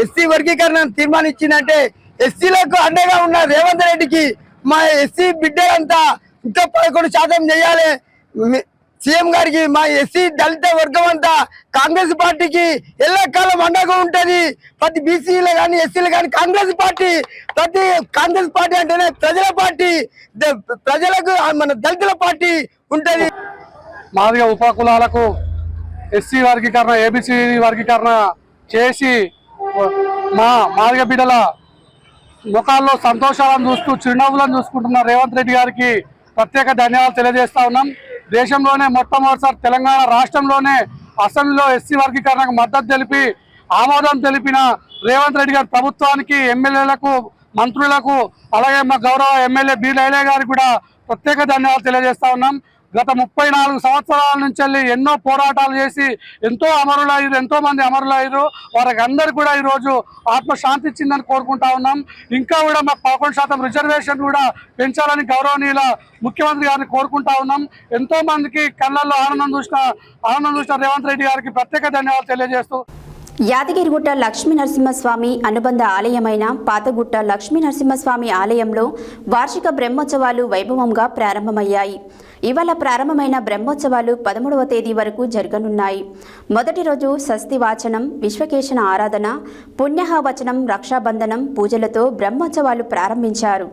ఎస్సీ వర్గీకరణ తీర్మానించిందంటే ఎస్సీలకు అండగా ఉన్న రేవంత్ రెడ్డికి మా ఎస్సీ బిడ్డలంతా ఇంకా 11% చేయాలి. సీఎం గారికి మా ఎస్సీ దళిత వర్గం అంతా కాంగ్రెస్ పార్టీకి ఎల్లకాలం అండగా ఉంటుంది. ప్రతి బీసీలో కానీ ఎస్సీలో కానీ కాంగ్రెస్ పార్టీ అంటేనే ప్రజల పార్టీ, ప్రజలకు మన దళితుల పార్టీ ఉంటుంది. మాదిగ ఉపకులాలకు ఎస్సీ వర్గీకరణ, ఏబిసి వర్గీకరణ చేసి మా మాదిగ బిడ్డల ముఖాల్లో సంతోషాలను చూస్తూ చిరునవ్వులను చూసుకుంటున్న రేవంత్ రెడ్డి గారికి ప్రత్యేక ధన్యవాదాలు తెలియజేస్తా ఉన్నాం. దేశంలోనే మొట్టమొదటిసారి తెలంగాణ రాష్ట్రంలోనే అసెంబ్లీలో ఎస్సీ వర్గీకరణకు మద్దతు తెలిపి ఆమోదం తెలిపిన రేవంత్ రెడ్డి గారి ప్రభుత్వానికి, ఎమ్మెల్యేలకు, మంత్రులకు, అలాగే మా గౌరవ ఎమ్మెల్యే బి లైలే గారికి కూడా ప్రత్యేక ధన్యవాదాలు తెలియజేస్తా ఉన్నాం. గత 34 సంవత్సరాల నుంచి వెళ్ళి ఎన్నో పోరాటాలు చేసి ఎంతో మంది అమరులయ్యారు. వారికి అందరు కూడా ఈరోజు ఆత్మశాంతి ఇచ్చిందని కోరుకుంటా ఉన్నాం. ఇంకా కూడా మాకు 11% రిజర్వేషన్ కూడా పెంచాలని గౌరవనీయుల ముఖ్యమంత్రి గారిని కోరుకుంటా ఉన్నాం. ఎంతో మందికి కళ్ళల్లో ఆనందం చూసిన రేవంత్ రెడ్డి గారికి ప్రత్యేక ధన్యవాదాలు తెలియజేస్తూ యాదగిరిగుట్ట లక్ష్మీ నరసింహస్వామి అనుబంధ ఆలయమైన పాతగుట్ట లక్ష్మీ నరసింహస్వామి ఆలయంలో వార్షిక బ్రహ్మోత్సవాలు వైభవంగా ప్రారంభమయ్యాయి. ఇవాళ ప్రారంభమైన బ్రహ్మోత్సవాలు 13వ తేదీ వరకు జరగనున్నాయి. మొదటి రోజు షష్ఠివాచనం, విశ్వకేశన ఆరాధన, పుణ్యహవచనం, రక్షాబంధనం పూజలతో బ్రహ్మోత్సవాలు ప్రారంభించారు.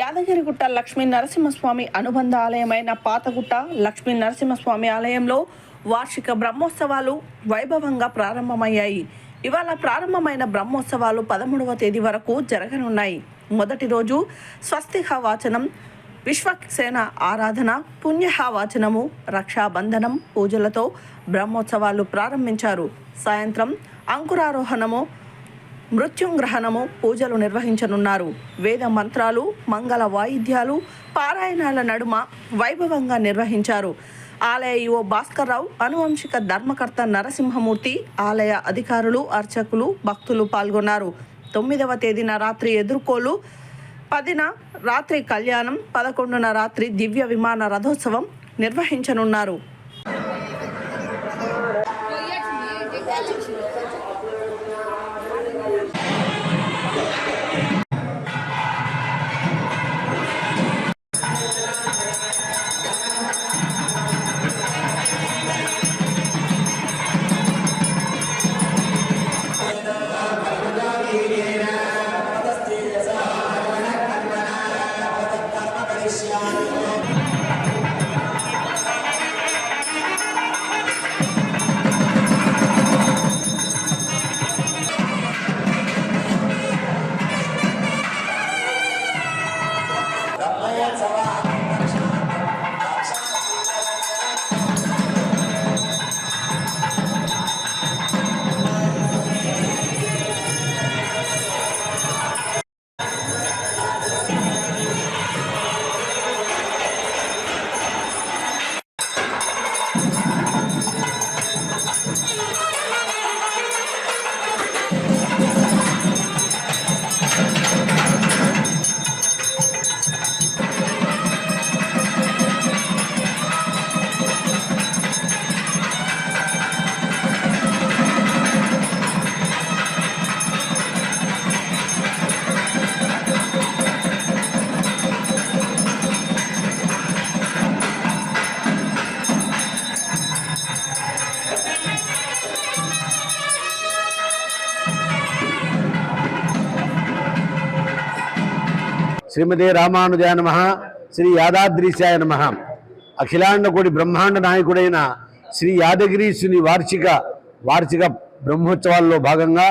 యాదగిరిగుట్ట లక్ష్మీ నరసింహస్వామి అనుబంధ ఆలయమైన పాతగుట్ట లక్ష్మీ నరసింహస్వామి ఆలయంలో వార్షిక బ్రహ్మోత్సవాలు వైభవంగా ప్రారంభమయ్యాయి. ఇవాళ ప్రారంభమైన బ్రహ్మోత్సవాలు 13వ తేదీ వరకు జరగనున్నాయి. మొదటి రోజు స్వస్తిహవాచనం, విశ్వసేన ఆరాధన, పుణ్యహవాచనము, రక్షాబంధనం పూజలతో బ్రహ్మోత్సవాలు ప్రారంభించారు. సాయంత్రం అంకురారోహణము, మృత్యుంగ్రహణము పూజలు నిర్వహించనున్నారు. వేద మంత్రాలు, మంగళ వాయిద్యాలు, పారాయణాల నడుమ వైభవంగా నిర్వహించారు. ఆలయ ఈవో భాస్కర్ రావు, అనువంశిక ధర్మకర్త నరసింహమూర్తి, ఆలయ అధికారులు, అర్చకులు, భక్తులు పాల్గొన్నారు. 9వ తేదీన రాత్రి ఎదుర్కోలు, 10న రాత్రి కళ్యాణం, 11న రాత్రి దివ్య విమాన రథోత్సవం నిర్వహించనున్నారు. శ్రీమతి రామానుజాయ నమః, శ్రీ యాదాద్రీశాయ నమః. అఖిలాండ కోటి బ్రహ్మాండ నాయకుడైన శ్రీ యాదగిరీశుని వార్షిక బ్రహ్మోత్సవాల్లో భాగంగా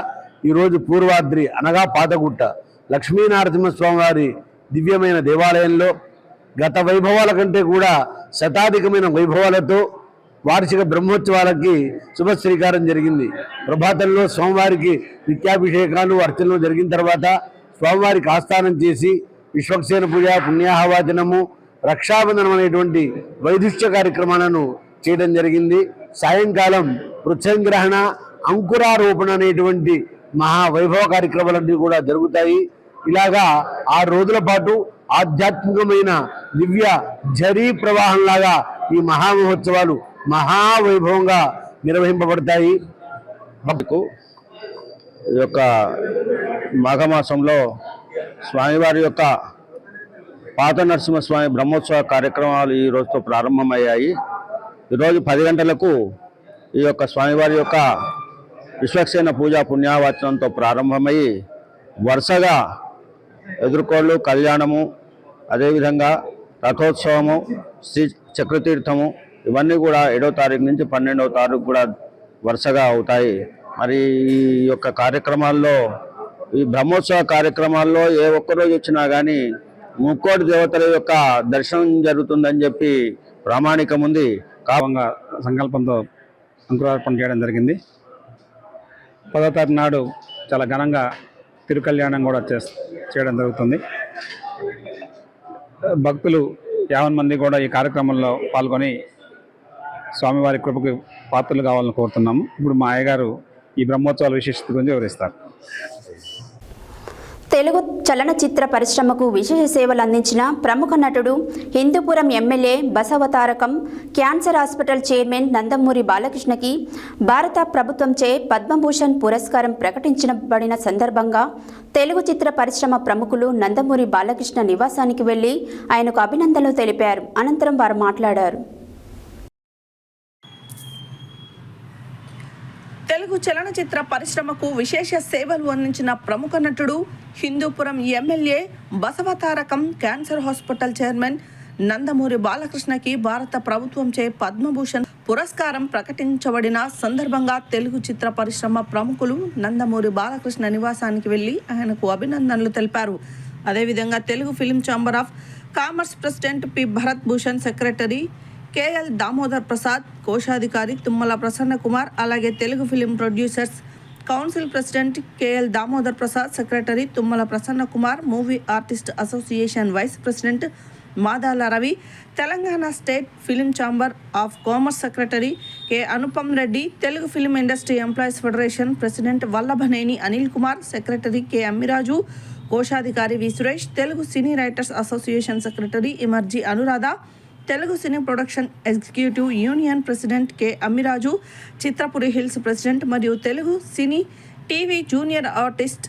ఈరోజు పూర్వాద్రి అనగా పాతగుట్ట లక్ష్మీనరసింహస్వామి వారి దివ్యమైన దేవాలయంలో గత వైభవాల కంటే కూడా శతాధికమైన వైభవాలతో వార్షిక బ్రహ్మోత్సవాలకి శుభశ్రీకారం జరిగింది. ప్రభాతంలో స్వామివారికి నిత్యాభిషేకాలు, అర్చనలు జరిగిన తర్వాత స్వామివారికి ఆస్థానం చేసి విశ్వక్సేన పూజ, పుణ్యాహవాచనము, రక్షాబంధనం అనేటువంటి వైదుష్య కార్యక్రమాలను చేయడం జరిగింది. సాయంకాలం పృథ్వగ్రహణ, అంకురారోపణ అనేటువంటి మహావైభవ కార్యక్రమాలన్నీ కూడా జరుగుతాయి. ఇలాగా 6 రోజుల పాటు ఆధ్యాత్మికమైన దివ్య జరీ ప్రవాహంలాగా ఈ మహామహోత్సవాలు మహావైభవంగా నిర్వహింపబడతాయి. ఈ యొక్క మాఘమాసంలో స్వామివారి యొక్క పాత నరసింహస్వామి బ్రహ్మోత్సవ కార్యక్రమాలు ఈ రోజుతో ప్రారంభమయ్యాయి. ఈరోజు 10 గంటలకు ఈ యొక్క స్వామివారి యొక్క విశ్వక్సేన పూజ పుణ్యావచనంతో ప్రారంభమయ్యి వరుసగా ఎదుర్కోళ్ళు, కళ్యాణము, అదేవిధంగా రథోత్సవము, శ్రీ చక్రతీర్థము ఇవన్నీ కూడా 7వ తారీఖు నుంచి 12వ తారీఖు కూడా వరుసగా అవుతాయి. మరి ఈ యొక్క కార్యక్రమాల్లో, ఈ బ్రహ్మోత్సవ కార్యక్రమాల్లో ఏ ఒక్కరోజు వచ్చినా కానీ 3 దేవతల యొక్క దర్శనం జరుగుతుందని చెప్పి ప్రామాణికం ఉంది. సంకల్పంతో అంకురార్పణ చేయడం జరిగింది. 10వ తారీఖు నాడు చాలా ఘనంగా తిరుకల్యాణం కూడా చేయడం జరుగుతుంది. భక్తులు 50 మంది కూడా ఈ కార్యక్రమంలో పాల్గొని స్వామివారి కృపకు పాత్రలు కావాలని కోరుతున్నాము. ఇప్పుడు మా అయ్యగారు ఈ బ్రహ్మోత్సవాల విశిష్టత గురించి వివరిస్తారు. తెలుగు చలనచిత్ర పరిశ్రమకు విశేష సేవలు అందించిన ప్రముఖ నటుడు Hindupuram MLA Basavatarakam cancer hospital chairman Nandamuri బాలకృష్ణకి భారత ప్రభుత్వంచే పద్మభూషణ్ పురస్కారం ప్రకటించబడిన సందర్భంగా తెలుగు చిత్ర పరిశ్రమ ప్రముఖులు నందమూరి బాలకృష్ణ నివాసానికి వెళ్లి ఆయనకు అభినందనలు తెలిపారు. అనంతరం వారు మాట్లాడారు. తెలుగు చలనచిత్ర పరిశ్రమకు విశేష సేవలు అందించిన ప్రముఖ నటుడు Hindupuram MLA Basavatarakam cancer hospital chairman Nandamuri బాలకృష్ణకి భారత ప్రభుత్వంచే పద్మభూషణ్ పురస్కారం ప్రకటించబడిన సందర్భంగా తెలుగు చిత్ర పరిశ్రమ ప్రముఖులు నందమూరి బాలకృష్ణ నివాసానికి వెళ్లి ఆయనకు అభినందనలు తెలిపారు. అదేవిధంగా Telugu film chamber of commerce president P Bharat Bhushan, secretary KL Damodar Prasad, కోశాధికారి తుమ్మల ప్రసన్న కుమార్, అలాగే Telugu film producers council president KL Damodar Prasad, secretary Tummala Prasanna Kumar, movie artist association vice president Madala Ravi, Telangana state film chamber of commerce secretary K Anupam Reddy, Telugu film industry employees federation president Vallabhaneni Anil Kumar, secretary K Ammiraju, కోశాధికారి V Suresh, Telugu cine writers association secretary ఇమర్జీ Anuradha, Telugu cine production executive union president K Ammiraju, Chitrapuri hills president మరియు Telugu cine TV junior artist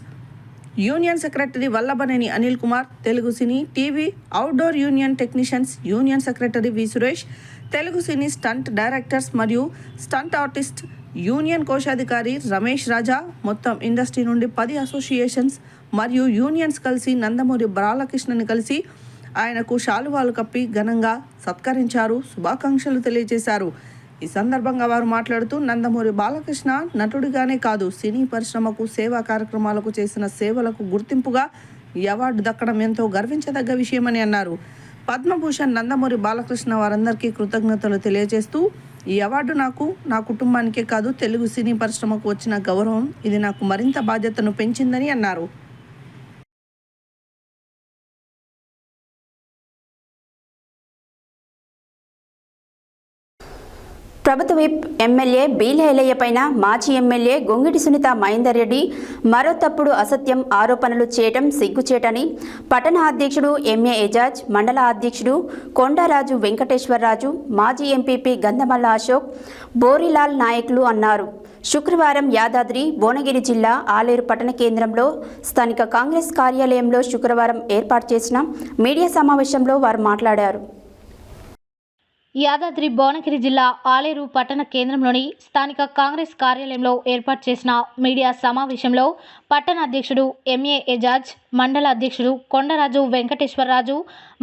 union secretary Vallabhaneni Anil Kumar, Telugu cine TV outdoor union technicians union secretary V Suresh, Telugu cine stunt directors మరియు stunt artist union కోశాధికారి రమేష్ రాజా, మొత్తం industry నుండి 10 associations మరియు unions కలిసి నందమూరి బాలకృష్ణని కలిసి ఆయనకు శాలువాలు కప్పి ఘనంగా సత్కరించారు, శుభాకాంక్షలు తెలియజేశారు. ఈ సందర్భంగా వారు మాట్లాడుతూ నందమూరి బాలకృష్ణ నటుడిగానే కాదు సినీ పరిశ్రమకు సేవా కార్యక్రమాలకు చేసిన సేవలకు గుర్తింపుగా ఈ అవార్డు దక్కడం ఎంతో గర్వించదగ్గ విషయమని అన్నారు. పద్మభూషణ్ నందమూరి బాలకృష్ణ వారందరికీ కృతజ్ఞతలు తెలియజేస్తూ ఈ అవార్డు నాకు, నా కుటుంబానికే కాదు తెలుగు సినీ పరిశ్రమకు వచ్చిన గౌరవం. ఇది నాకు మరింత బాధ్యతను పెంచిందని అన్నారు. ప్రభుత్వ విప్ ఎమ్మెల్యే బీలేలయ్య పైన మాజీ ఎమ్మెల్యే గొంగిడి సునీత మహేందర్ రెడ్డి మరో తప్పుడు అసత్యం ఆరోపణలు చేయడం సిగ్గుచేటని పట్టణ అధ్యక్షుడు ఎంఏ ఎజాజ్, మండల అధ్యక్షుడు కొండరాజు వెంకటేశ్వరరాజు, మాజీ ఎంపీపీ గంధమల్ల అశోక్, బోరిలాల్ నాయకులు అన్నారు. శుక్రవారం యాదాద్రి భువనగిరి జిల్లా ఆలేరు పట్టణ కేంద్రంలో స్థానిక కాంగ్రెస్ కార్యాలయంలో శుక్రవారం ఏర్పాటు చేసిన మీడియా సమావేశంలో వారు మాట్లాడారు. యాదాద్రి భువనగిరి జిల్లా ఆలేరు పట్టణ కేంద్రంలోని స్థానిక కాంగ్రెస్ కార్యాలయంలో ఏర్పాటు చేసిన మీడియా సమావేశంలో పట్టణ అధ్యక్షుడు ఎంఏ ఎజాజ్, మండల అధ్యక్షుడు కొండరాజు వెంకటేశ్వరరాజు,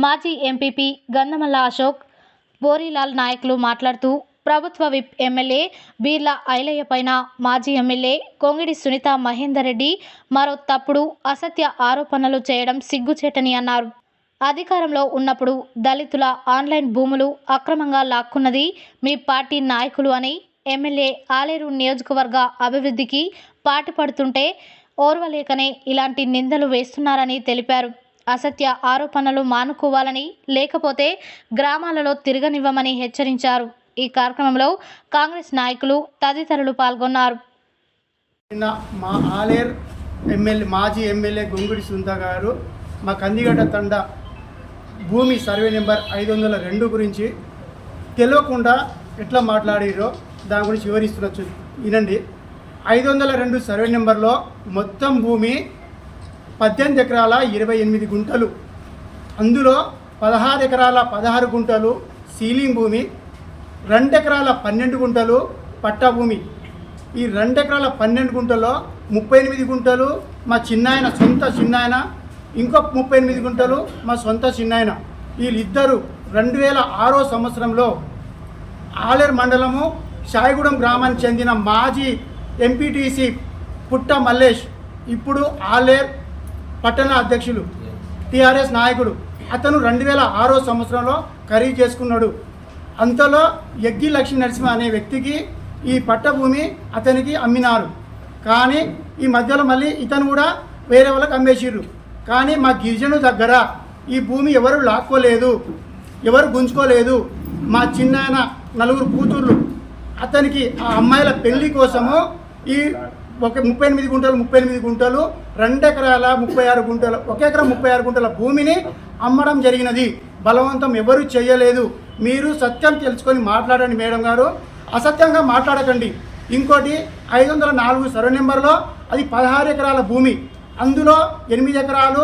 మాజీ ఎంపీపీ గంధమల్ల అశోక్, బోరిలాల్ నాయకులు మాట్లాడుతూ ప్రభుత్వ విప్ ఎమ్మెల్యే బీర్ల ఐలయ్య పైన మాజీ ఎమ్మెల్యే కొంగిడి సునీత మహేందర్ రెడ్డి మరో తప్పుడు అసత్య ఆరోపణలు చేయడం సిగ్గుచేటని అన్నారు. అధికారంలో ఉన్నప్పుడు దళితుల ఆన్లైన్ భూములు అక్రమంగా లాక్కున్నది మీ పార్టీ నాయకులు అని, ఎమ్మెల్యే ఆలేరు నియోజకవర్గ అభివృద్ధికి పాటుపడుతుంటే ఓర్వలేకనే ఇలాంటి నిందలు వేస్తున్నారని తెలిపారు. అసత్య ఆరోపణలు మానుకోవాలని, లేకపోతే గ్రామాలలో తిరగనివ్వమని హెచ్చరించారు. ఈ కార్యక్రమంలో కాంగ్రెస్ నాయకులు తదితరులు పాల్గొన్నారు. మా ఆలేరు మాజీ ఎమ్మెల్యే గొంగుడి సునీత గారు మా కందిగడ్డ తండ భూమి సర్వే నెంబర్ 502 గురించి తెలియకుండా ఎట్లా మాట్లాడారో దాని గురించి వివరిస్తున్నచ్చు వినండి. 502 సర్వే నెంబర్లో మొత్తం భూమి 18 ఎకరాల 28 గుంటలు, అందులో 16 ఎకరాల 16 గుంటలు సీలింగ్ భూమి, 2 ఎకరాల 12 గుంటలు పట్టా భూమి. ఈ 2 ఎకరాల 12 గుంటల్లో 38 గుంటలు మా చిన్నాయన సొంత చిన్నాయన, ఇంకో 38 గుంటలు మా సొంత చిన్నాయన. వీళ్ళిద్దరూ 2006 సంవత్సరంలో ఆలేరు మండలము షాయిగూడెం గ్రామానికి చెందిన మాజీ ఎంపీటీసీ పుట్ట మల్లేష్, ఇప్పుడు ఆలేరు పట్టణ అధ్యక్షులు టీఆర్ఎస్ నాయకుడు, అతను 2006 సంవత్సరంలో ఖరీదు చేసుకున్నాడు. అంతలో యగ్గి లక్ష్మీ నరసింహ అనే వ్యక్తికి ఈ పట్ట భూమి అతనికి అమ్మినారు. కానీ ఈ మధ్యలో మళ్ళీ ఇతను కూడా వేరే వాళ్ళకి అమ్మేసిర్రు. కానీ మా గిరిజను దగ్గర ఈ భూమి ఎవరు లాక్కోలేదు, ఎవరు గుంజుకోలేదు. మా చిన్నాయన 4 కూతుర్లు అతనికి ఆ అమ్మాయిల పెళ్లి కోసము ఈ 38 గుంటలు 2 ఎకరాల 36 గుంటలు 1 ఎకరం 36 గుంటల భూమిని అమ్మడం జరిగినది. బలవంతం ఎవరు చేయలేదు. మీరు సత్యం తెలుసుకొని మాట్లాడండి మేడం గారు, అసత్యంగా మాట్లాడకండి. ఇంకోటి 504 సర్వే నెంబర్లో అది 16 ఎకరాల భూమి, అందులో 8 ఎకరాలు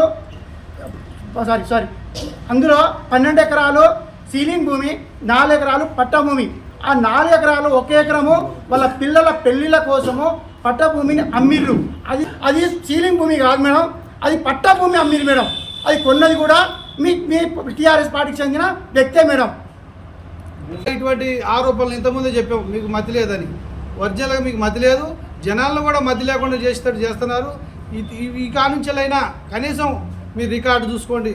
అందులో 12 ఎకరాలు సీలింగ్ భూమి, 4 ఎకరాలు పట్ట భూమి. ఆ 4 ఎకరాలు 1 ఎకరము వాళ్ళ పిల్లల పెళ్లిళ్ళ కోసము పట్ట భూమిని అమ్మిర్రు. అది సీలింగ్ భూమి కాదు మేడం, అది పట్ట భూమి అమ్మిర్రు మేడం. అది కొన్నది కూడా మీ టీఆర్ఎస్ పార్టీకి చెందిన వ్యక్తే మేడం. ఇటువంటి ఆరోపణలు ఇంతకుముందే చెప్పాము, మీకు మతి లేదని. ఒరిజినల్గా మీకు మతి లేదు, జనాలను కూడా మతి లేకుండా చేస్తున్నారు. ఈ కానుంచెలైనా కనీసం మీరు రికార్డు చూసుకోండి.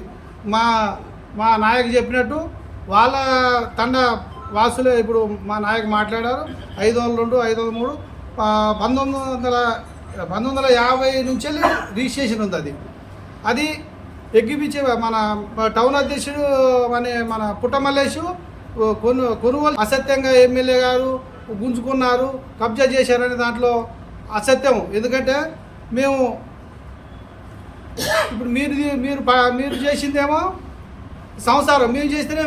మా నాయకు చెప్పినట్టు వాళ్ళ తండ వాసులే ఇప్పుడు మా నాయకు మాట్లాడారు. 502, 503 1950 నుంచి రిజిస్ట్రేషన్ ఉంది. అది ఎగ్గిపించే మన టౌన్ అధ్యక్షుడు మన పుట్టమల్లేషు కొనుగోలు అసత్యంగా ఎమ్మెల్యే గారు గుంజుకున్నారు, కబ్జా చేశారనే దాంట్లో అసత్యం. ఎందుకంటే మేము ఇప్పుడు మీరు చేసిందేమో సంసారం, మేము చేస్తేనే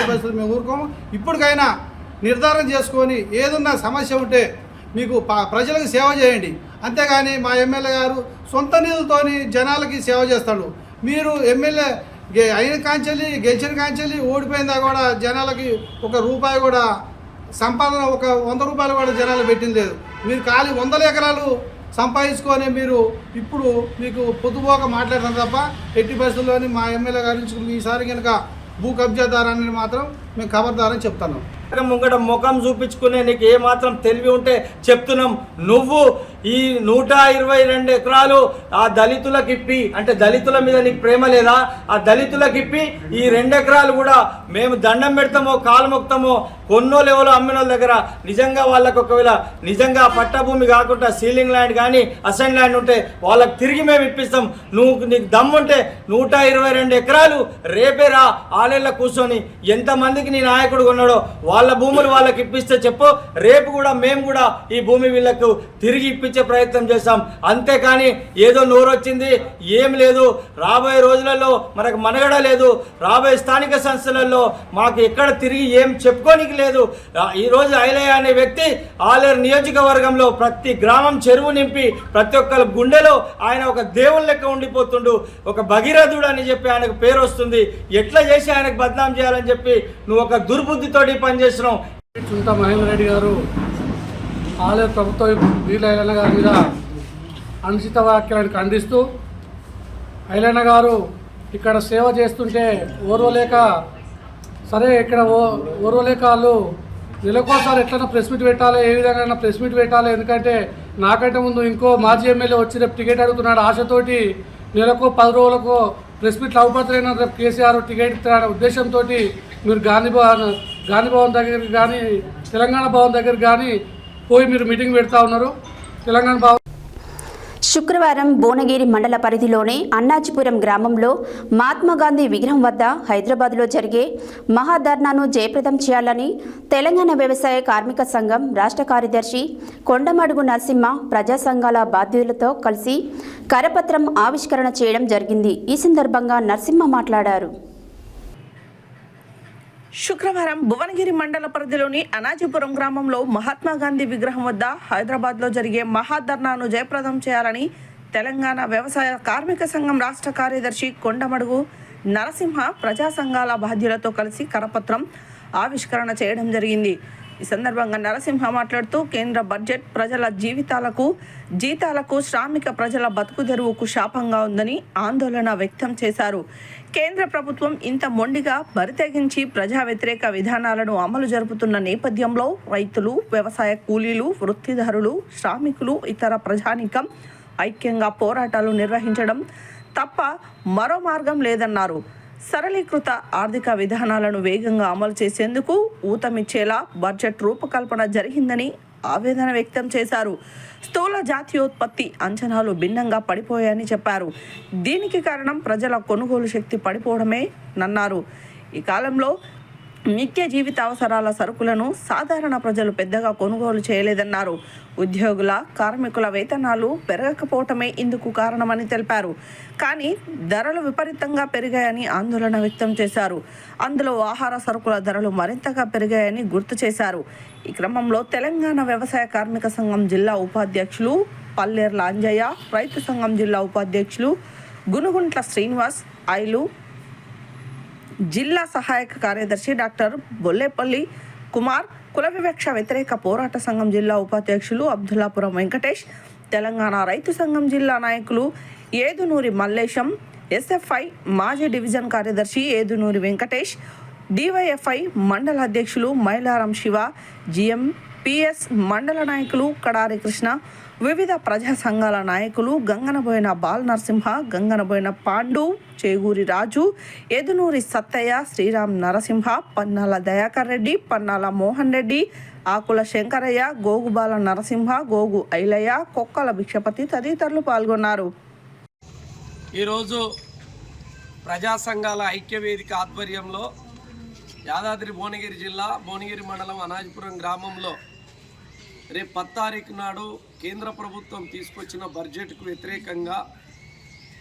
పరిస్థితులు మేము ఊరుకోము. ఇప్పటికైనా నిర్ధారణ చేసుకొని ఏదన్నా సమస్య ఉంటే మీకు ప్రజలకు సేవ చేయండి. అంతేగాని మా ఎమ్మెల్యే గారు సొంత నిధులతోని జనాలకి సేవ చేస్తాడు. మీరు ఎమ్మెల్యే అయిన కాంచెల్లి గెలిచిన కాంచెల్లి ఓడిపోయిందా కూడా జనాలకి 1 రూపాయి కూడా సంపాదన 100 రూపాయలు కూడా జనాలు పెట్టింది లేదు. మీరు ఖాళీ 100 ఎకరాలు సంపాదించుకొని మీరు ఇప్పుడు మీకు పొద్దుపోక మాట్లాడతారు తప్ప ఎట్టి పరిస్థితుల్లోని మా ఎమ్మెల్యే గారి నుంచి ఈసారి కనుక భూ కబ్జాదారాన్ని మాత్రం మేము ఖబర్దారని చెప్తున్నాం. ముంగట ముఖం చూపించుకునే నీకు ఏమాత్రం తెలివి ఉంటే చెప్తున్నాం. నువ్వు ఈ 122 ఎకరాలు ఆ దళితులకు ఇప్పి, అంటే దళితుల మీద నీకు ప్రేమ లేదా? ఆ దళితులకు ఇప్పి ఈ 2 ఎకరాలు కూడా మేము దండం పెడతామో కాలు మొక్తామో కొన్నోళ్ళు ఎవరో అమ్మిన వాళ్ళ దగ్గర నిజంగా వాళ్ళకు ఒకవేళ నిజంగా పట్టభూమి కాకుండా సీలింగ్ ల్యాండ్ కానీ అసైన్ ల్యాండ్ ఉంటే వాళ్ళకి తిరిగి మేము ఇప్పిస్తాం. నీకు దమ్ముంటే 122 ఎకరాలు రేపే రా ఆలేళ్ళ కూర్చొని ఎంతమందికి నీ నాయకుడు కొన్నాడో వాళ్ళ భూములు వాళ్ళకి ఇప్పిస్తే చెప్పు. రేపు కూడా మేము కూడా ఈ భూమి వీళ్ళకు తిరిగి ఇప్పించే ప్రయత్నం చేస్తాం. అంతేకాని ఏదో నోరొచ్చింది ఏం లేదు. రాబోయే రోజులలో మనకు మనుగడ లేదు. రాబోయే స్థానిక సంస్థలలో మాకు ఎక్కడ తిరిగి ఏం చెప్పుకోనికి లేదు. ఈరోజు ఐలయ్య అనే వ్యక్తి ఆలేరు నియోజకవర్గంలో ప్రతి గ్రామం చెరువు నింపి ప్రతి ఒక్కరి గుండెలో ఆయన ఒక దేవుని లెక్క ఉండిపోతుండు. ఒక భగీరథుడు అని చెప్పి ఆయనకు పేరు వస్తుంది. ఎట్లా చేసి ఆయనకు బద్నాం చేయాలని చెప్పి నువ్వు ఒక దుర్బుద్ధితోటి పనిచేస్తున్నావు. చుంతా మహేందర్ రెడ్డి గారు ఆలేరు ప్రభుత్వ వీళ్ళ ఐలన్న గారి మీద అనుచిత వ్యాఖ్యలను ఖండిస్తూ ఐలన్న గారు ఇక్కడ సేవ చేస్తుంటే ఓర్వలేక, సరే ఇక్కడ ఓర్వలేక వాళ్ళు నెలకోసారి ఎట్లన్నా ప్రెస్ మీట్ పెట్టాలి, ఏ విధంగా ప్రెస్ మీట్ పెట్టాలి. ఎందుకంటే నాకంటే ముందు ఇంకో మాజీ ఎమ్మెల్యే వచ్చి రేపు టికెట్ అడుగుతున్నాడు ఆశతోటి నెలకు 10 రోజులకు ప్రెస్ మీట్లు అవపత్రైన రేపు కేసీఆర్ టికెట్ ఇస్తున్న ఉద్దేశంతో మీరు గాంధీ భవన్ దగ్గరికి కానీ తెలంగాణ భవన్ దగ్గరికి కానీ పోయి మీరు మీటింగ్ పెడతా ఉన్నారు. తెలంగాణ భవన్ శుక్రవారం భువనగిరి మండల పరిధిలోని అన్నాజీపురం గ్రామంలో మహాత్మాగాంధీ విగ్రహం వద్ద హైదరాబాద్లో జరిగే మహాధర్నాను జయప్రదం చేయాలని తెలంగాణ వ్యవసాయ కార్మిక సంఘం రాష్ట్ర కార్యదర్శి కొండమడుగు నరసింహ ప్రజా సంఘాల బాధ్యులతో కలిసి కరపత్రం ఆవిష్కరణ చేయడం జరిగింది. ఈ సందర్భంగా నరసింహ మాట్లాడారు. శుక్రవారం భువనగిరి మండల పరిధిలోని అనాజీపురం గ్రామంలో మహాత్మాగాంధీ విగ్రహం వద్ద హైదరాబాద్లో జరిగే మహాధర్నాను జయప్రదం చేయాలని తెలంగాణ వ్యవసాయ కార్మిక సంఘం రాష్ట్ర కార్యదర్శి కొండమడుగు నరసింహ ప్రజా సంఘాల బాధ్యులతో కలిసి కరపత్రం ఆవిష్కరణ చేయడం జరిగింది. ఈ సందర్భంగా నరసింహ మాట్లాడుతూ కేంద్ర బడ్జెట్ ప్రజల జీతాలకు శ్రామిక ప్రజల బతుకు తెరువుకు శాపంగా ఉందని ఆందోళన వ్యక్తం చేశారు. కేంద్ర ప్రభుత్వం ఇంత మొండిగా బరితెగించి ప్రజా వ్యతిరేక విధానాలను అమలు జరుపుతున్న నేపథ్యంలో రైతులు, వ్యవసాయ కూలీలు, వృత్తిదారులు, శ్రామికులు, ఇతర ప్రజానీకం ఐక్యంగా పోరాటాలు నిర్వహించడం తప్ప మరో మార్గం లేదన్నారు. సరళీకృత ఆర్థిక విధానాలను వేగంగా అమలు చేసేందుకు ఊతమిచ్చేలా బడ్జెట్ రూపకల్పన జరిగిందని ఆవేదన వ్యక్తం చేశారు. స్థూల జాతీయోత్పత్తి అంచనాలు భిన్నంగా పడిపోయాయని చెప్పారు. దీనికి కారణం ప్రజల కొనుగోలు శక్తి పడిపోవడమే నన్నారు. ఈ కాలంలో నిత్య జీవిత అవసరాల సరుకులను సాధారణ ప్రజలు పెద్దగా కొనుగోలు చేయలేదన్నారు. ఉద్యోగుల కార్మికుల వేతనాలు పెరగకపోవటమే ఇందుకు కారణమని తెలిపారు. కానీ ధరలు విపరీతంగా పెరిగాయని ఆందోళన వ్యక్తం చేశారు. అందులో ఆహార సరుకుల ధరలు మరింతగా పెరిగాయని గుర్తు చేశారు. ఈ క్రమంలో తెలంగాణ వ్యవసాయ కార్మిక సంఘం జిల్లా ఉపాధ్యక్షులు పల్లేర్ల అంజయ్య, రైతు సంఘం జిల్లా ఉపాధ్యక్షులు గునుగుంట్ల శ్రీనివాస్, ఐలు జిల్లా సహాయక కార్యదర్శి డాక్టర్ బొల్లేపల్లి కుమార్, కుల వివక్ష వ్యతిరేక పోరాట సంఘం జిల్లా ఉపాధ్యక్షులు అబ్దుల్లాపురం వెంకటేష్, తెలంగాణ రైతు సంఘం జిల్లా నాయకులు ఏదునూరి మల్లేశం, ఎస్ఎఫ్ఐ మాజీ డివిజన్ కార్యదర్శి ఏదునూరి వెంకటేష్, డివైఎఫ్ఐ మండల అధ్యక్షులు మైలారం శివ, జిఎంపిఎస్ మండల నాయకులు కడారి కృష్ణ, వివిధ ప్రజా సంఘాల నాయకులు గంగనబోయిన బాల్ నరసింహ, గంగనబోయిన పాండు, చేగూరి రాజు, ఏదునూరి సత్తయ్య, శ్రీరామ్ నరసింహ, పన్నాల దయాకర్ రెడ్డి, పన్నాల మోహన్ రెడ్డి, ఆకుల శంకరయ్య, గోగుబాల నరసింహ, గోగు ఐలయ్య, కొక్కల భిక్షపతి తదితరులు పాల్గొన్నారు. ఈరోజు ప్రజా సంఘాల ఐక్యవేదిక ఆధ్వర్యంలో యాదాద్రి భువనగిరి జిల్లా భువనగిరి మండలం అనాజిపురం గ్రామంలో రేపు 10 తారీఖు నాడు కేంద్ర ప్రభుత్వం తీసుకొచ్చిన బడ్జెట్కు వ్యతిరేకంగా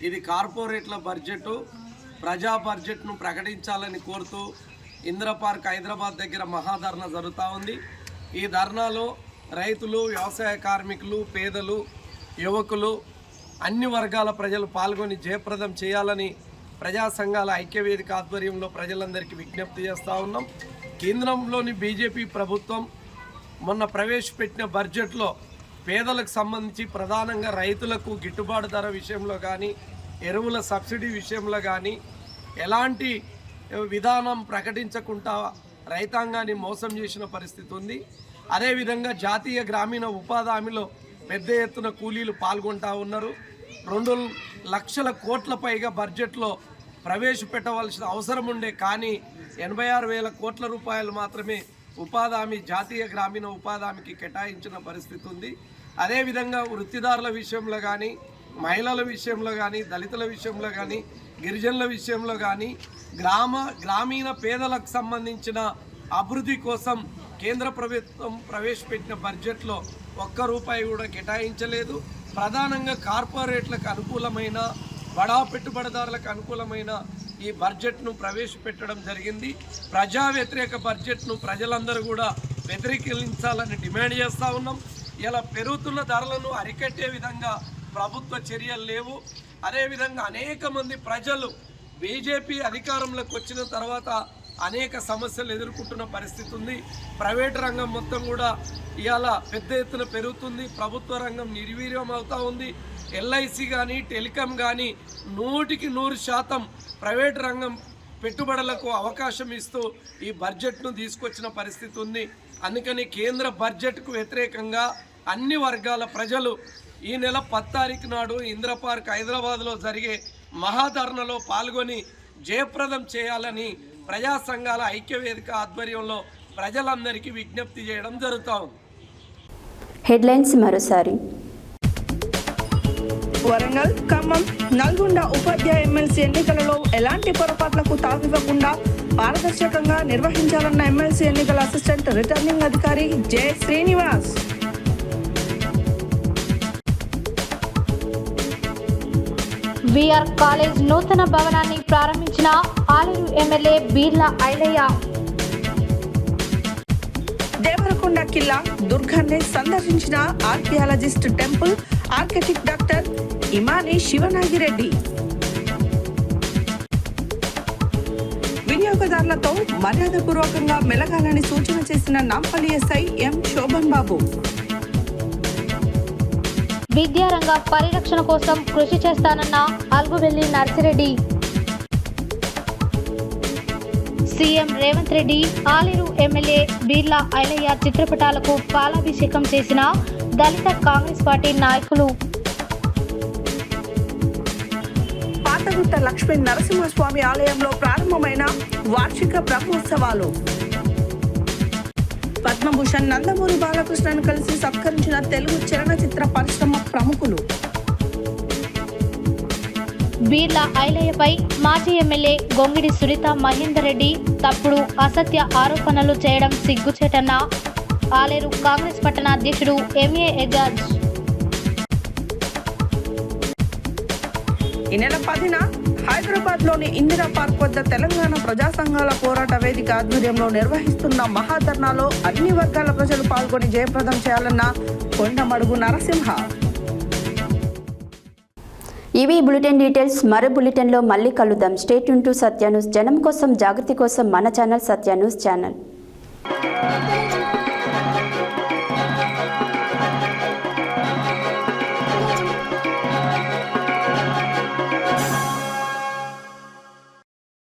ఇది కార్పొరేట్ల బడ్జెట్, ప్రజా బడ్జెట్ను ప్రకటించాలని కోరుతూ ఇందిరా పార్క్ హైదరాబాద్ దగ్గర మహాధర్నా జరుగుతూ ఉంది. ఈ ధర్నాలో రైతులు, వ్యవసాయ కార్మికులు, పేదలు, యువకులు, అన్ని వర్గాల ప్రజలు పాల్గొని జయప్రదం చేయాలని ప్రజా సంఘాల ఐక్యవేదిక ఆధ్వర్యంలో ప్రజలందరికీ విజ్ఞప్తి చేస్తూ ఉన్నాం. కేంద్రంలోని బీజేపీ ప్రభుత్వం మొన్న ప్రవేశపెట్టిన బడ్జెట్లో పేదలకు సంబంధించి ప్రధానంగా రైతులకు గిట్టుబాటు ధర విషయంలో కానీ, ఎరువుల సబ్సిడీ విషయంలో కానీ ఎలాంటి విధానం ప్రకటించకుండా రైతాంగాన్ని మోసం చేసిన పరిస్థితి ఉంది. అదేవిధంగా జాతీయ గ్రామీణ ఉపాధి హామీలో పెద్ద ఎత్తున కూలీలు పాల్గొంటూ ఉన్నారు. 2 లక్షల కోట్ల పైగా బడ్జెట్లో ప్రవేశపెట్టవలసిన అవసరం ఉండే, కానీ 86,000 కోట్ల రూపాయలు మాత్రమే ఉపాధి హామీ, జాతీయ గ్రామీణ ఉపాధి హామీకి కేటాయించిన పరిస్థితి ఉంది. అదేవిధంగా వృత్తిదారుల విషయంలో కానీ, మహిళల విషయంలో కానీ, దళితుల విషయంలో కానీ, గిరిజనుల విషయంలో కానీ, గ్రామీణ పేదలకు సంబంధించిన అభివృద్ధి కోసం కేంద్ర ప్రభుత్వం ప్రవేశపెట్టిన బడ్జెట్లో 1 రూపాయి కూడా కేటాయించలేదు. ప్రధానంగా కార్పొరేట్లకు అనుకూలమైన, బడా పెట్టుబడిదారులకు అనుకూలమైన ఈ బడ్జెట్ను ప్రవేశపెట్టడం జరిగింది. ప్రజా వ్యతిరేక బడ్జెట్ను ప్రజలందరూ కూడా వ్యతిరేకించాలని డిమాండ్ చేస్తూ ఉన్నాం. ఇలా పెరుగుతున్న ధరలను అరికట్టే విధంగా ప్రభుత్వ చర్యలు లేవు. అదేవిధంగా అనేక మంది ప్రజలు బీజేపీ అధికారంలోకి వచ్చిన తర్వాత అనేక సమస్యలు ఎదుర్కొంటున్న పరిస్థితి ఉంది. ప్రైవేట్ రంగం మొత్తం కూడా ఇవాళ పెద్ద ఎత్తున పెరుగుతుంది. ప్రభుత్వ రంగం నిర్వీర్యం అవుతూ ఉంది. ఎల్ఐసి కానీ, టెలికాం కానీ 100% ప్రైవేట్ రంగం పెట్టుబడులకు అవకాశం ఇస్తూ ఈ బడ్జెట్ను తీసుకొచ్చిన పరిస్థితి ఉంది. అందుకని కేంద్ర బడ్జెట్కు వ్యతిరేకంగా అన్ని వర్గాల ప్రజలు ఈ నెల 10 తారీఖు నాడు ఇందిరా పార్క్ హైదరాబాద్లో జరిగే మహాధర్నాలో పాల్గొని జయప్రదం చేయాలని ప్రజా సంఘాల ఐక్యవేదిక ఆధ్వర్యంలో ప్రజలందరికీ విజ్ఞప్తి చేయడం జరుగుతూ ఉంది. హెడ్లైన్స్ మరోసారి. వరంగల్, ఖమ్మం, నల్గొండ ఉపాధ్యాయ ఎమ్మెల్సీ ఎన్నికలలో ఎలాంటి పొరపాట్లకు తావివ్వకుండా పారదర్శకంగా నిర్వహించాలన్న ఎమ్మెల్సీ ఎన్నికల అసిస్టెంట్ రిటర్నింగ్ అధికారి జె శ్రీనివాస్. విఆర్ కాలేజ్ నూతన భవనాన్ని ప్రారంభించిన ఆలేరు ఎమ్మెల్యే బీర్ల ఐలయ్య. దేవరకొండ కిల్లా దుర్గాన్ని సందర్శించిన archaeologist temple architect doctor Imani Shivanagireddy. వినియోగదారులతో మర్యాదపూర్వకంగా మెలగాలని సూచన చేసిన నాంపల్లి ఎస్ఐ ఎం శోభన్ బాబు. విద్యారంగ పరిరక్షణ కోసం కృషి చేస్తానన్న అల్గువెల్లి నర్సిరెడ్డి. సీఎం రేవంత్ రెడ్డి ఆలేరు ఎమ్మెల్యే బీర్ల ఐలయ్య చిత్రపటాలకు పాలాభిషేకం చేసిన దళిత కాంగ్రెస్ పార్టీ నాయకులు. పాత ఆరుట్ట లక్ష్మీ నరసింహస్వామి ఆలయంలో ప్రారంభమైన వార్షిక బ్రహ్మోత్సవాలు. పద్మభూషణ్ నందమూరి బాలకృష్ణను కలిసి సత్కరించిన తెలుగు చలనచిత్ర పరిశ్రమ ప్రముఖులు. బీర్ల ఐలయ్యపై మాజీ ఎమ్మెల్యే గొంగిడి సునీత మహేందర్ రెడ్డి తప్పుడు అసత్య ఆరోపణలు చేయడం సిగ్గుచేటన్న ఆలేరు కాంగ్రెస్ పట్టణ అధ్యక్షుడు ఎంఏ ఎజాజ్. ఈ నెల 10న హైదరాబాద్లోని ఇందిరా పార్క్ వద్ద తెలంగాణ ప్రజా సంఘాల పోరాట వేదిక ఆధ్వర్యంలో నిర్వహిస్తున్న మహాధర్నాలో అన్ని వర్గాల ప్రజలు పాల్గొని జయప్రదం చేయాలన్న కొండమడుగు నరసింహ. ఇవి బులెటిన్ డీటెయిల్స్. మరో బులెటిన్లో మళ్ళీ కలుద్దాం. Stay tune to Satya news. జనం కోసం, జాగృతి కోసం మన ఛానల్ సత్య న్యూస్ ఛానల్.